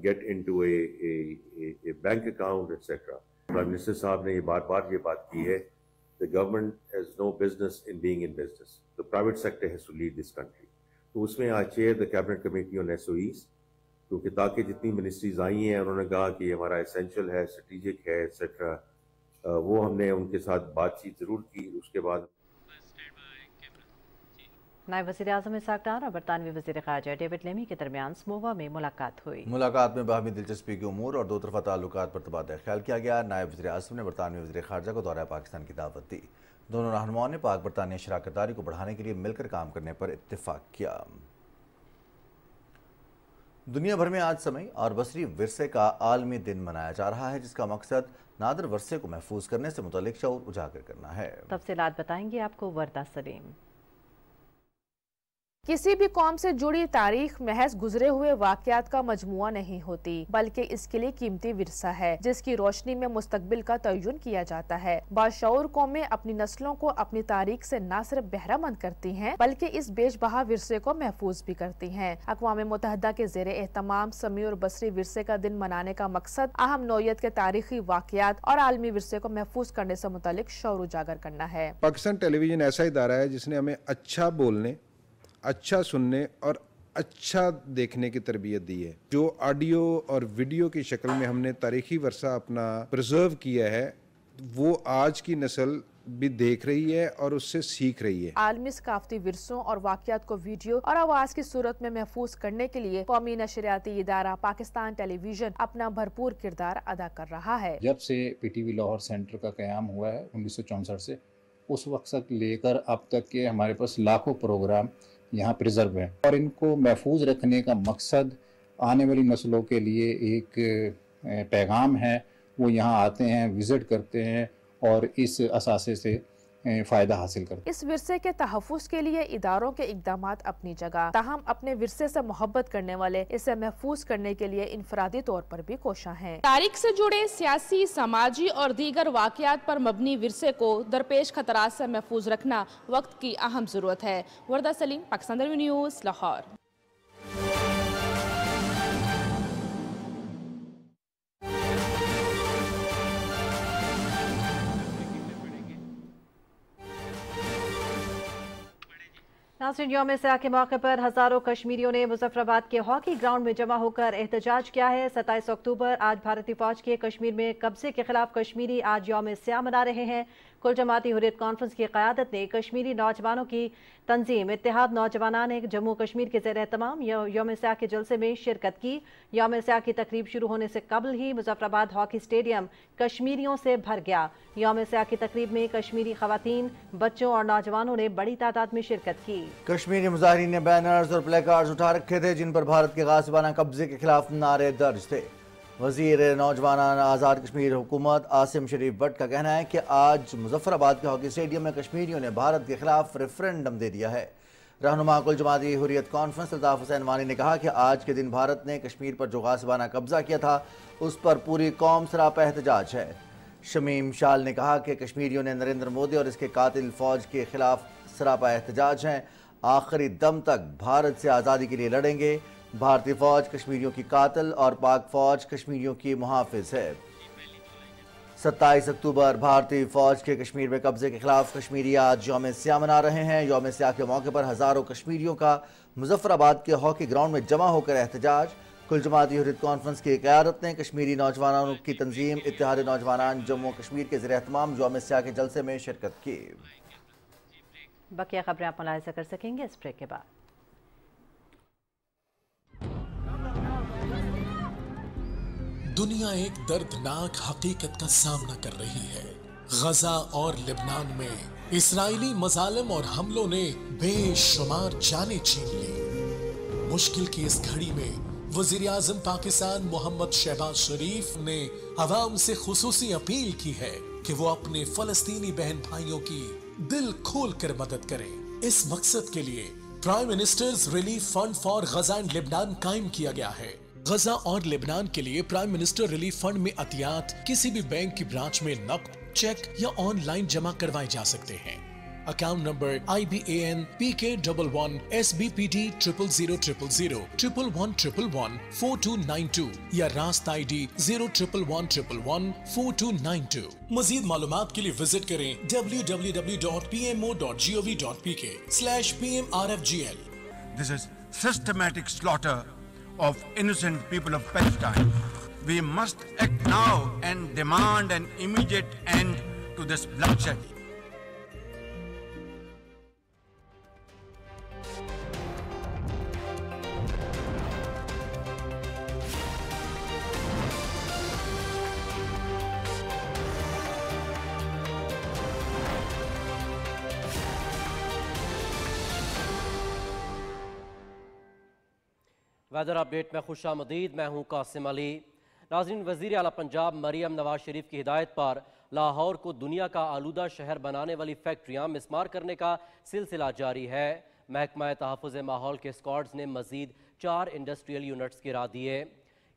Speaker 3: get into a bank account etcetera. Prime minister साहब ने ये बार ये बात की है, the government has no business in being in business, the private sector has to lead this country. तो उसमें I chair the cabinet committee on SOEs, क्योंकि ताकि जितनी मिनिस्ट्रीज आई हैं उन्होंने कहा कि हमारा एसेंशियल है, स्ट्रेटेजिक है एक्सेट्रा, वो हमने उनके साथ बातचीत ज़रूर की। उसके बाद
Speaker 2: नायब वज़ीर आज़म इसाक डार और बरतानवी वज़ीर ख़ारजा डेविड लेमी के दरमियान स्मोवा में मुलाकात हुई।
Speaker 1: मुलाकात में बाहमी दिलचस्पी के उमूर और दो तरफ़ा ताल्लुकात पर तबादला ख्याल किया गया। नायब वज़ीर आज़म ने बरतानवी वज़ीर ख़ारजा को दौरा पाकिस्तान की दावत दी। दोनों रहनुमाओं ने पाक बरतानिया शराकतदारी को बढ़ाने के लिए मिलकर काम करने पर इत्तेफाक किया। दुनिया भर में आज समय और बसरी विरसे का आलमी दिन मनाया जा रहा है, जिसका मकसद नादर वर्से को महफूज करने से मुतालिक शऊर उजागर करना है।
Speaker 2: तफसीलात बताएंगे आपको वर्दा सलीम।
Speaker 4: किसी भी कौम से जुड़ी तारीख महज गुजरे हुए वाकयात का मजमुआ नहीं होती, बल्कि इसके लिए कीमती विरसा है जिसकी रोशनी में मुस्तकबिल का तयन किया जाता है। बाशऊर कौमें अपनी नस्लों को अपनी तारीख से न सिर्फ बहरामंद करती हैं, बल्कि इस बेशबहा विरसे को महफूज भी करती हैं। अक़वाम मुत्तहिदा के ज़ेर एहतमाम समी और बसरी विरसे का दिन मनाने का मकसद अहम नौयत के तारीखी वाकयात और आलमी विरसे को महफूज करने से मुतालिक शऊर उजागर करना है।
Speaker 6: पाकिस्तान टेलीविजन ऐसा इदारा है जिसने हमें अच्छा बोलने, अच्छा सुनने और अच्छा देखने की तरबियत दी है। जो ऑडियो और वीडियो की शक्ल में हमने तारीखी वर्सा अपना प्रिजर्व किया है, वो आज की नस्ल भी देख रही है और उससे सीख रही है।
Speaker 4: आलमी सकाफती विरसों और वाकयात को वीडियो और आवाज की सूरत में महफूज करने के लिए कौमी नशरियाती इदारा पाकिस्तान टेलीविजन अपना भरपूर किरदार अदा कर रहा है।
Speaker 23: जब से PTV लाहौर सेंटर का क़याम हुआ है 1964 से, उस वक्त से लेकर अब तक के हमारे पास लाखों प्रोग्राम यहाँ प्रिजर्व है और इनको महफूज रखने का मकसद आने वाली नस्लों के लिए एक पैगाम है। वो यहाँ आते हैं, विज़िट करते हैं और इस असासे से फ़ायदा हासिल करते हैं।
Speaker 4: इस विरसे के तहफ़्फ़ुज़ के लिए इदारों के इक़दामात अपनी जगह, ताहम अपने विरसे से मोहब्बत करने वाले इसे महफूज करने के लिए इनफरादी तौर पर भी कोशां हैं।
Speaker 24: तारीख से जुड़े सियासी, समाजी और दीगर वाक़यात पर मबनी विरसे को दरपेश खतरात से महफूज रखना वक्त की अहम ज़रूरत है। वर्दा सलीम, पाकिस्तान न्यूज़, लाहौर।
Speaker 2: नाज़रीन, यौम स्याह के मौके पर हज़ारों कश्मीरियों ने मुजफ्फराबाद के हॉकी ग्राउंड में जमा होकर एहतजाज किया है। 27 अक्टूबर आज भारतीय फौज के कश्मीर में कब्जे के खिलाफ कश्मीरी आज यौम स्याह मना रहे हैं। कुल जमाती हुर्रियत कॉन्फ्रेंस की क़यादत ने कश्मीरी नौजवानों की तंजीम इत्तेहाद नौजवानान ने जम्मू कश्मीर के ज़ेर एहतमाम यौम स्याह के जलसे में शिरकत की। यौम स्याह की तकरीब शुरू होने से कबल ही मुजफ्फराबाद हॉकी स्टेडियम कश्मीरियों से भर गया। यौम स्याह की तकरीब में कश्मीरी खवातीन, बच्चों और नौजवानों ने बड़ी तादाद में शिरकत की।
Speaker 1: कश्मीरी मुजाहिरीन ने बैनर्स और प्ले कार्ड्स उठा रखे थे जिन पर भारत के गासिबाना कब्जे के खिलाफ नारे दर्ज थे। वज़ीर नौजवान आज़ाद कश्मीर हुकूमत आसिम शरीफ भट्ट का कहना है कि आज मुजफ्फराबाद के हॉकी स्टेडियम में कश्मीरियों ने भारत के खिलाफ रेफरेंडम दे दिया है। रहनुमा कुल जमाती हुर्रियत कॉन्फ्रेंस अल्ताफ़ हुसैन वानी ने कहा कि आज के दिन भारत ने कश्मीर पर जो गासिबाना कब्जा किया था उस पर पूरी कौम सरापा एहतजाज है। शमीम शाल ने कहा कि कश्मीरियों ने नरेंद्र मोदी और इसके कातिल फौज के खिलाफ सरापा एहतजाज हैं। आखिरी दम तक भारत से आज़ादी के लिए लड़ेंगे। भारतीय फौज कश्मीरियों की कातिल और पाक फौज कश्मीरियों की मुहाफिज है। 27 अक्टूबर भारतीय फौज के कश्मीर में कब्जे के खिलाफ कश्मीरी आज यौम स्याह मना रहे हैं। यौम स्याह के मौके पर हज़ारों कश्मीरियों का मुजफ्फराबाद के हॉकी ग्राउंड में जमा होकर एहतजाज। कुल जमाती हुर्रियत कॉन्फ्रेंस की क़यादत ने कश्मीरी नौजवानों की तंजीम इत्तेहाद नौजवानान जम्मू कश्मीर के ज़ेर एहतमाम यौम स्याह के जलसे में शिरकत की।
Speaker 2: बकिया खबरें आप मुलाहिज़ा कर सकेंगे इस ब्रेक के बाद।
Speaker 25: दुनिया एक दर्दनाक हकीकत का सामना कर रही है। गजा और लेबनान में इस्राएली मजालिम और हमलों ने बेशुमार जानें छीन ली। मुश्किल की इस घड़ी में वज़ीर आज़म पाकिस्तान मोहम्मद शहबाज शरीफ ने अवाम से खुसूसी अपील की है कि वो अपने फलस्तीनी बहन भाइयों की दिल खोल कर मदद करें। इस मकसद के लिए prime ministers relief fund for Gaza and Lebanon कायम किया गया है। गजा और लेबनान के लिए प्राइम मिनिस्टर रिलीफ फंड में अतियात किसी भी बैंक की ब्रांच में नकद, चेक या ऑनलाइन जमा करवाए जा सकते हैं। Account number IBAN PK11 SBPD 00000 11111 4292 या रास्त ID 01111 4292। मजीद मालूमात के लिए विजिट करें www.pmo.gov.pk/PMRFGL।
Speaker 26: This is systematic slaughter of innocent people of Palestine. We must act now and demand an immediate end to this bloodshed.
Speaker 7: Weather update में खुश आमदीद, मैं हूँ कासिम अली। नाज़रीन, वज़ीर आला पंजाब मरियम नवाज शरीफ की हिदायत पर लाहौर को दुनिया का आलूदा शहर बनाने वाली फैक्ट्रियाँ मिस्मार करने का सिलसिला जारी है। महकमा तहफ़्फ़ुज़ माहौल के स्क्वाड्स ने मज़ीद 4 इंडस्ट्रियल यूनिट्स गिरा दिए।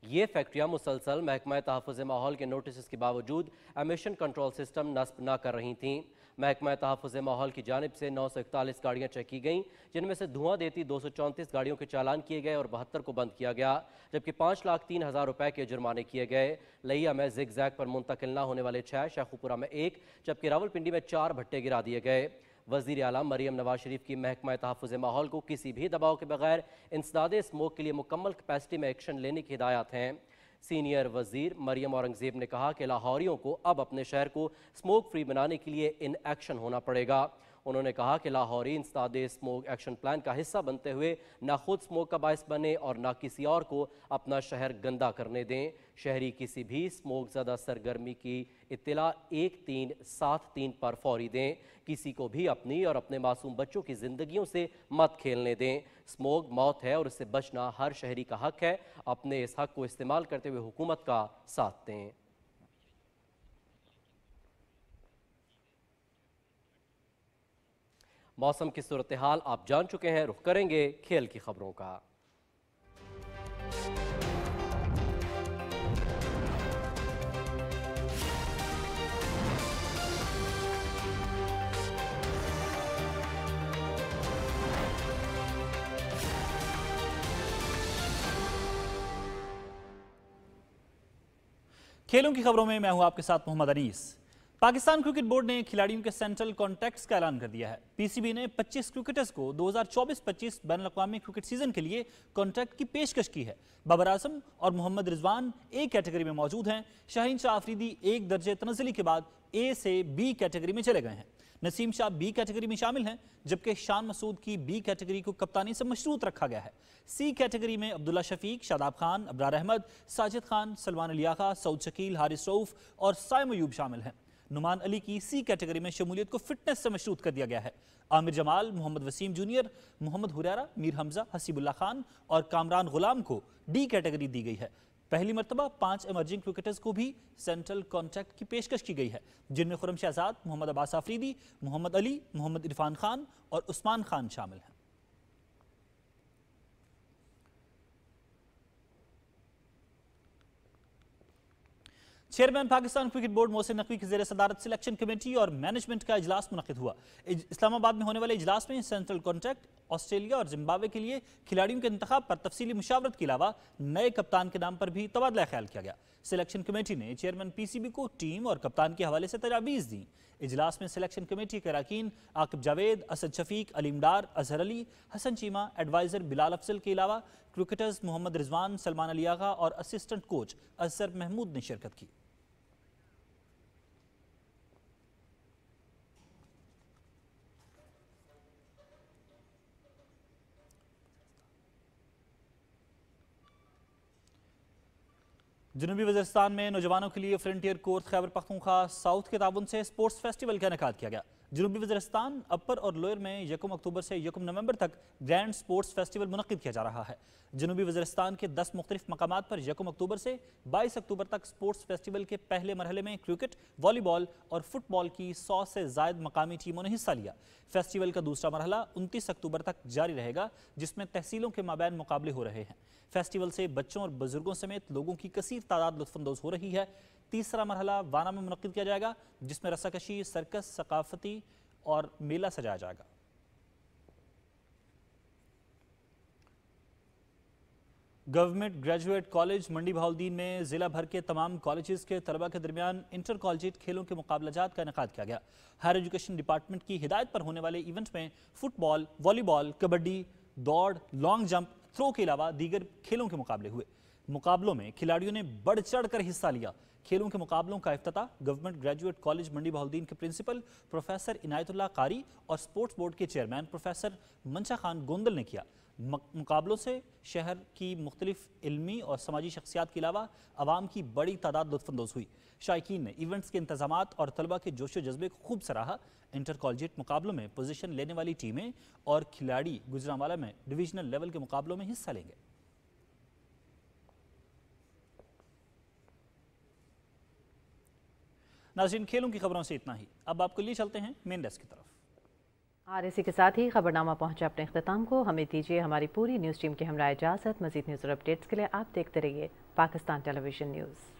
Speaker 7: ये फैक्ट्रियाँ मुसलसल महकमा तहफ़्फ़ुज़ माहौल के नोटिस के बावजूद एमिशन कंट्रोल सिस्टम नस्ब न कर रही थीं। महकमा तहफ़्फ़ुज़ माहौल की जानिब से 941 गाड़ियाँ चेक की गईं, जिनमें से धुआं देती 234 गाड़ियों के चालान किए गए और 72 को बंद किया गया, जबकि 5,03,000 रुपये के जुर्माने किए गए। लिया में जिग जैग पर मुंतकिल न होने वाले 6, शेखुपुरा में 1, जबकि रावलपिंडी में 4 भट्टे गिरा दिए गए। वज़ीर आला मरियम नवाज शरीफ की महकमा तहफ़्फ़ुज़ माहौल को किसी भी दबाव के बगैर इंसदाद स्मोक के लिए मुकम्मल कैपेसिटी में एक्शन लेने की हिदायत हैं। सीनियर वज़ीर मरियम औरंगज़ेब ने कहा कि लाहौरियों को अब अपने शहर को स्मोक फ्री बनाने के लिए इन एक्शन होना पड़ेगा। उन्होंने कहा कि लाहौरी इंसदाद स्मोक एक्शन प्लान का हिस्सा बनते हुए न खुद स्मोक का बायस बने और न किसी और को अपना शहर गंदा करने दें। शहरी किसी भी स्मोक ज़दा सरगर्मी की इत्तला 1373 पर फौरी दें। किसी को भी अपनी और अपने मासूम बच्चों की ज़िंदगियों से मत खेलने दें। स्मोक मौत है और इससे बचना हर शहरी का हक है। अपने इस हक को इस्तेमाल करते हुए हुकूमत का साथ दें। मौसम की सूरत हाल आप जान चुके हैं, रुख करेंगे खेल की खबरों का।
Speaker 8: खेलों की खबरों में मैं हूं आपके साथ मोहम्मद अनीस। पाकिस्तान क्रिकेट बोर्ड ने खिलाड़ियों के सेंट्रल कॉन्ट्रैक्ट्स का ऐलान कर दिया है। पीसीबी ने 25 क्रिकेटर्स को 2024-25 बैनुल-अक़वामी क्रिकेट सीजन के लिए कॉन्ट्रैक्ट की पेशकश की है। बाबर आजम और मोहम्मद रिजवान ए कैटेगरी में मौजूद हैं। शाहीन शाह आफरीदी एक दर्जे तनज़्ज़ुली के बाद ए से बी कैटेगरी में चले गए हैं। नसीम शाह बी कैटेगरी में शामिल हैं, जबकि शान मसूद की बी कैटेगरी को कप्तानी से मशरूत रखा गया है। सी कैटेगरी में अब्दुल्ला शफीक, शादाब खान, अबरार अहमद, साजिद खान, सलमान अली आगा, सऊद शकील, हारिस रऊफ और साइम अयूब शामिल हैं। नुमान अली की सी कैटेगरी में शमूलियत को फिटनेस से मशरूत कर दिया गया है। आमिर जमाल, मोहम्मद वसीम जूनियर, मोहम्मद हुरैरा, मीर हमजा, हसीबुल्ला खान और कामरान गुलाम को डी कैटेगरी दी गई है। पहली मरतबा 5 इमर्जिंग क्रिकेटर्स को भी सेंट्रल कॉन्ट्रैक्ट की पेशकश की गई है, जिनमें खुर्रम शहजाद, मोहम्मद अब्बास आफरीदी, मोहम्मद अली, मोहम्मद इरफान खान और उस्मान खान शामिल हैं। Chairman Pakistan cricket board Mohsin Naqvi की ज़ेर सदारत सिलेक्शन कमेटी और मैनेजमेंट का इजलास मुनक़िद हुआ। इस्लामाबाद में होने वाले इजलास में सेंट्रल कॉन्ट्रैक्ट, ऑस्ट्रेलिया और जिम्बाब्वे के लिए खिलाड़ियों के इंतखाब पर तफसीली मुशावरत के अलावा नए कप्तान के नाम पर भी तबादला ख्याल किया गया। सिलेक्शन कमेटी ने चेयरमैन पीसीबी को टीम और कप्तान के हवाले से तजावीज़ दी। इजलास में सिलेक्शन कमेटी के अरकान आकिब जावेद, असद शफीक, अलीम डार, अजहर अली, हसन चीमा, एडवाइज़र बिलाल अफजल के अलावा क्रिकेटर्स मोहम्मद रिजवान, सलमान अली आगा और असिस्टेंट कोच असर महमूद ने शिरकत की। जनूबी वज़ीरिस्तान में नौजवानों के लिए frontier course Khyber Pakhtunkhwa south के ताउन से स्पोर्ट्स फेस्टिवल का इनेकाद किया गया। जनूबी वज़ीरिस्तान अपर और लोअर में 1 अक्टूबर से 1 नवंबर तक ग्रैंड स्पोर्ट्स फेस्टिवल मुनक़िद किया जा रहा है। जनूबी वज़ीरिस्तान के 10 मुख्तलिफ मकामात पर 1 अक्टूबर से 22 अक्टूबर तक स्पोर्ट्स फेस्टिवल के पहले मरहले में क्रिकेट, वॉलीबॉल और फुटबॉल की 100 से ज़ायद मकामी टीमों ने हिस्सा लिया। फेस्टिवल का दूसरा मरहला 29 अक्टूबर तक जारी रहेगा, जिसमें तहसीलों के माबैन मुकाबले हो रहे हैं। फेस्टिवल से बच्चों और बुजुर्गों समेत लोगों की कसीर तादाद लुत्फ़अंदोज़ हो रही है। तीसरा मरहला वाना में मुनक़िद किया जाएगा, जिसमें रस्साकशी, सर्कस, सकाफती और मेला सजाया जाएगा। गवर्नमेंट ग्रेजुएट कॉलेज मंडी बहाउद्दीन में जिला भर के तमाम कॉलेजेस के तलबा के दरमियान इंटर कॉलेजिएट खेलों के मुकाबलाजात का इनेकाद किया गया। हायर एजुकेशन डिपार्टमेंट की हिदायत पर होने वाले इवेंट में फुटबॉल, वॉलीबॉल, कबड्डी, दौड़, लॉन्ग जंप, थ्रो के अलावा दीगर खेलों के मुकाबले हुए। मुकाबलों में खिलाड़ियों ने बढ़ चढ़ कर हिस्सा लिया। खेलों के मुकाबलों का इफ्तिताह गवर्नमेंट ग्रेजुएट कॉलेज मंडी बहाउद्दीन के प्रिंसिपल प्रोफेसर इनायतुल्लाह कारी और स्पोर्ट्स बोर्ड के चेयरमैन प्रोफेसर मंशा खान गोंदल ने किया। मुकाबलों से शहर की मुख्तलिफ इल्मी और समाजी शख्सियात के अलावा आवाम की बड़ी तादाद लुत्फ़अंदोज़ हुई। शायकीन ने इवेंट्स के इंतजामात और तलबा के जोशो जज्बे को खूब सराहा। इंटर कॉलेजिएट मुकाबलों में पोजीशन लेने वाली टीमें और खिलाड़ी गुजरांवाला में डिवीजनल लेवल के मुकाबलों में हिस्सा लेंगे। नाज़रीन, खेलों की खबरों से इतना ही। अब आपके लिए चलते हैं मेन डेस्क की तरफ।
Speaker 2: और इसी के साथ ही खबरनामा पहुंचा अपने इख्तिताम को। हमें दीजिए हमारी पूरी न्यूज़ टीम के हमरा इजाज़त। मज़ीद न्यूज़ और अपडेट्स के लिए आप देखते रहिए पाकिस्तान टेलीविज़न न्यूज़।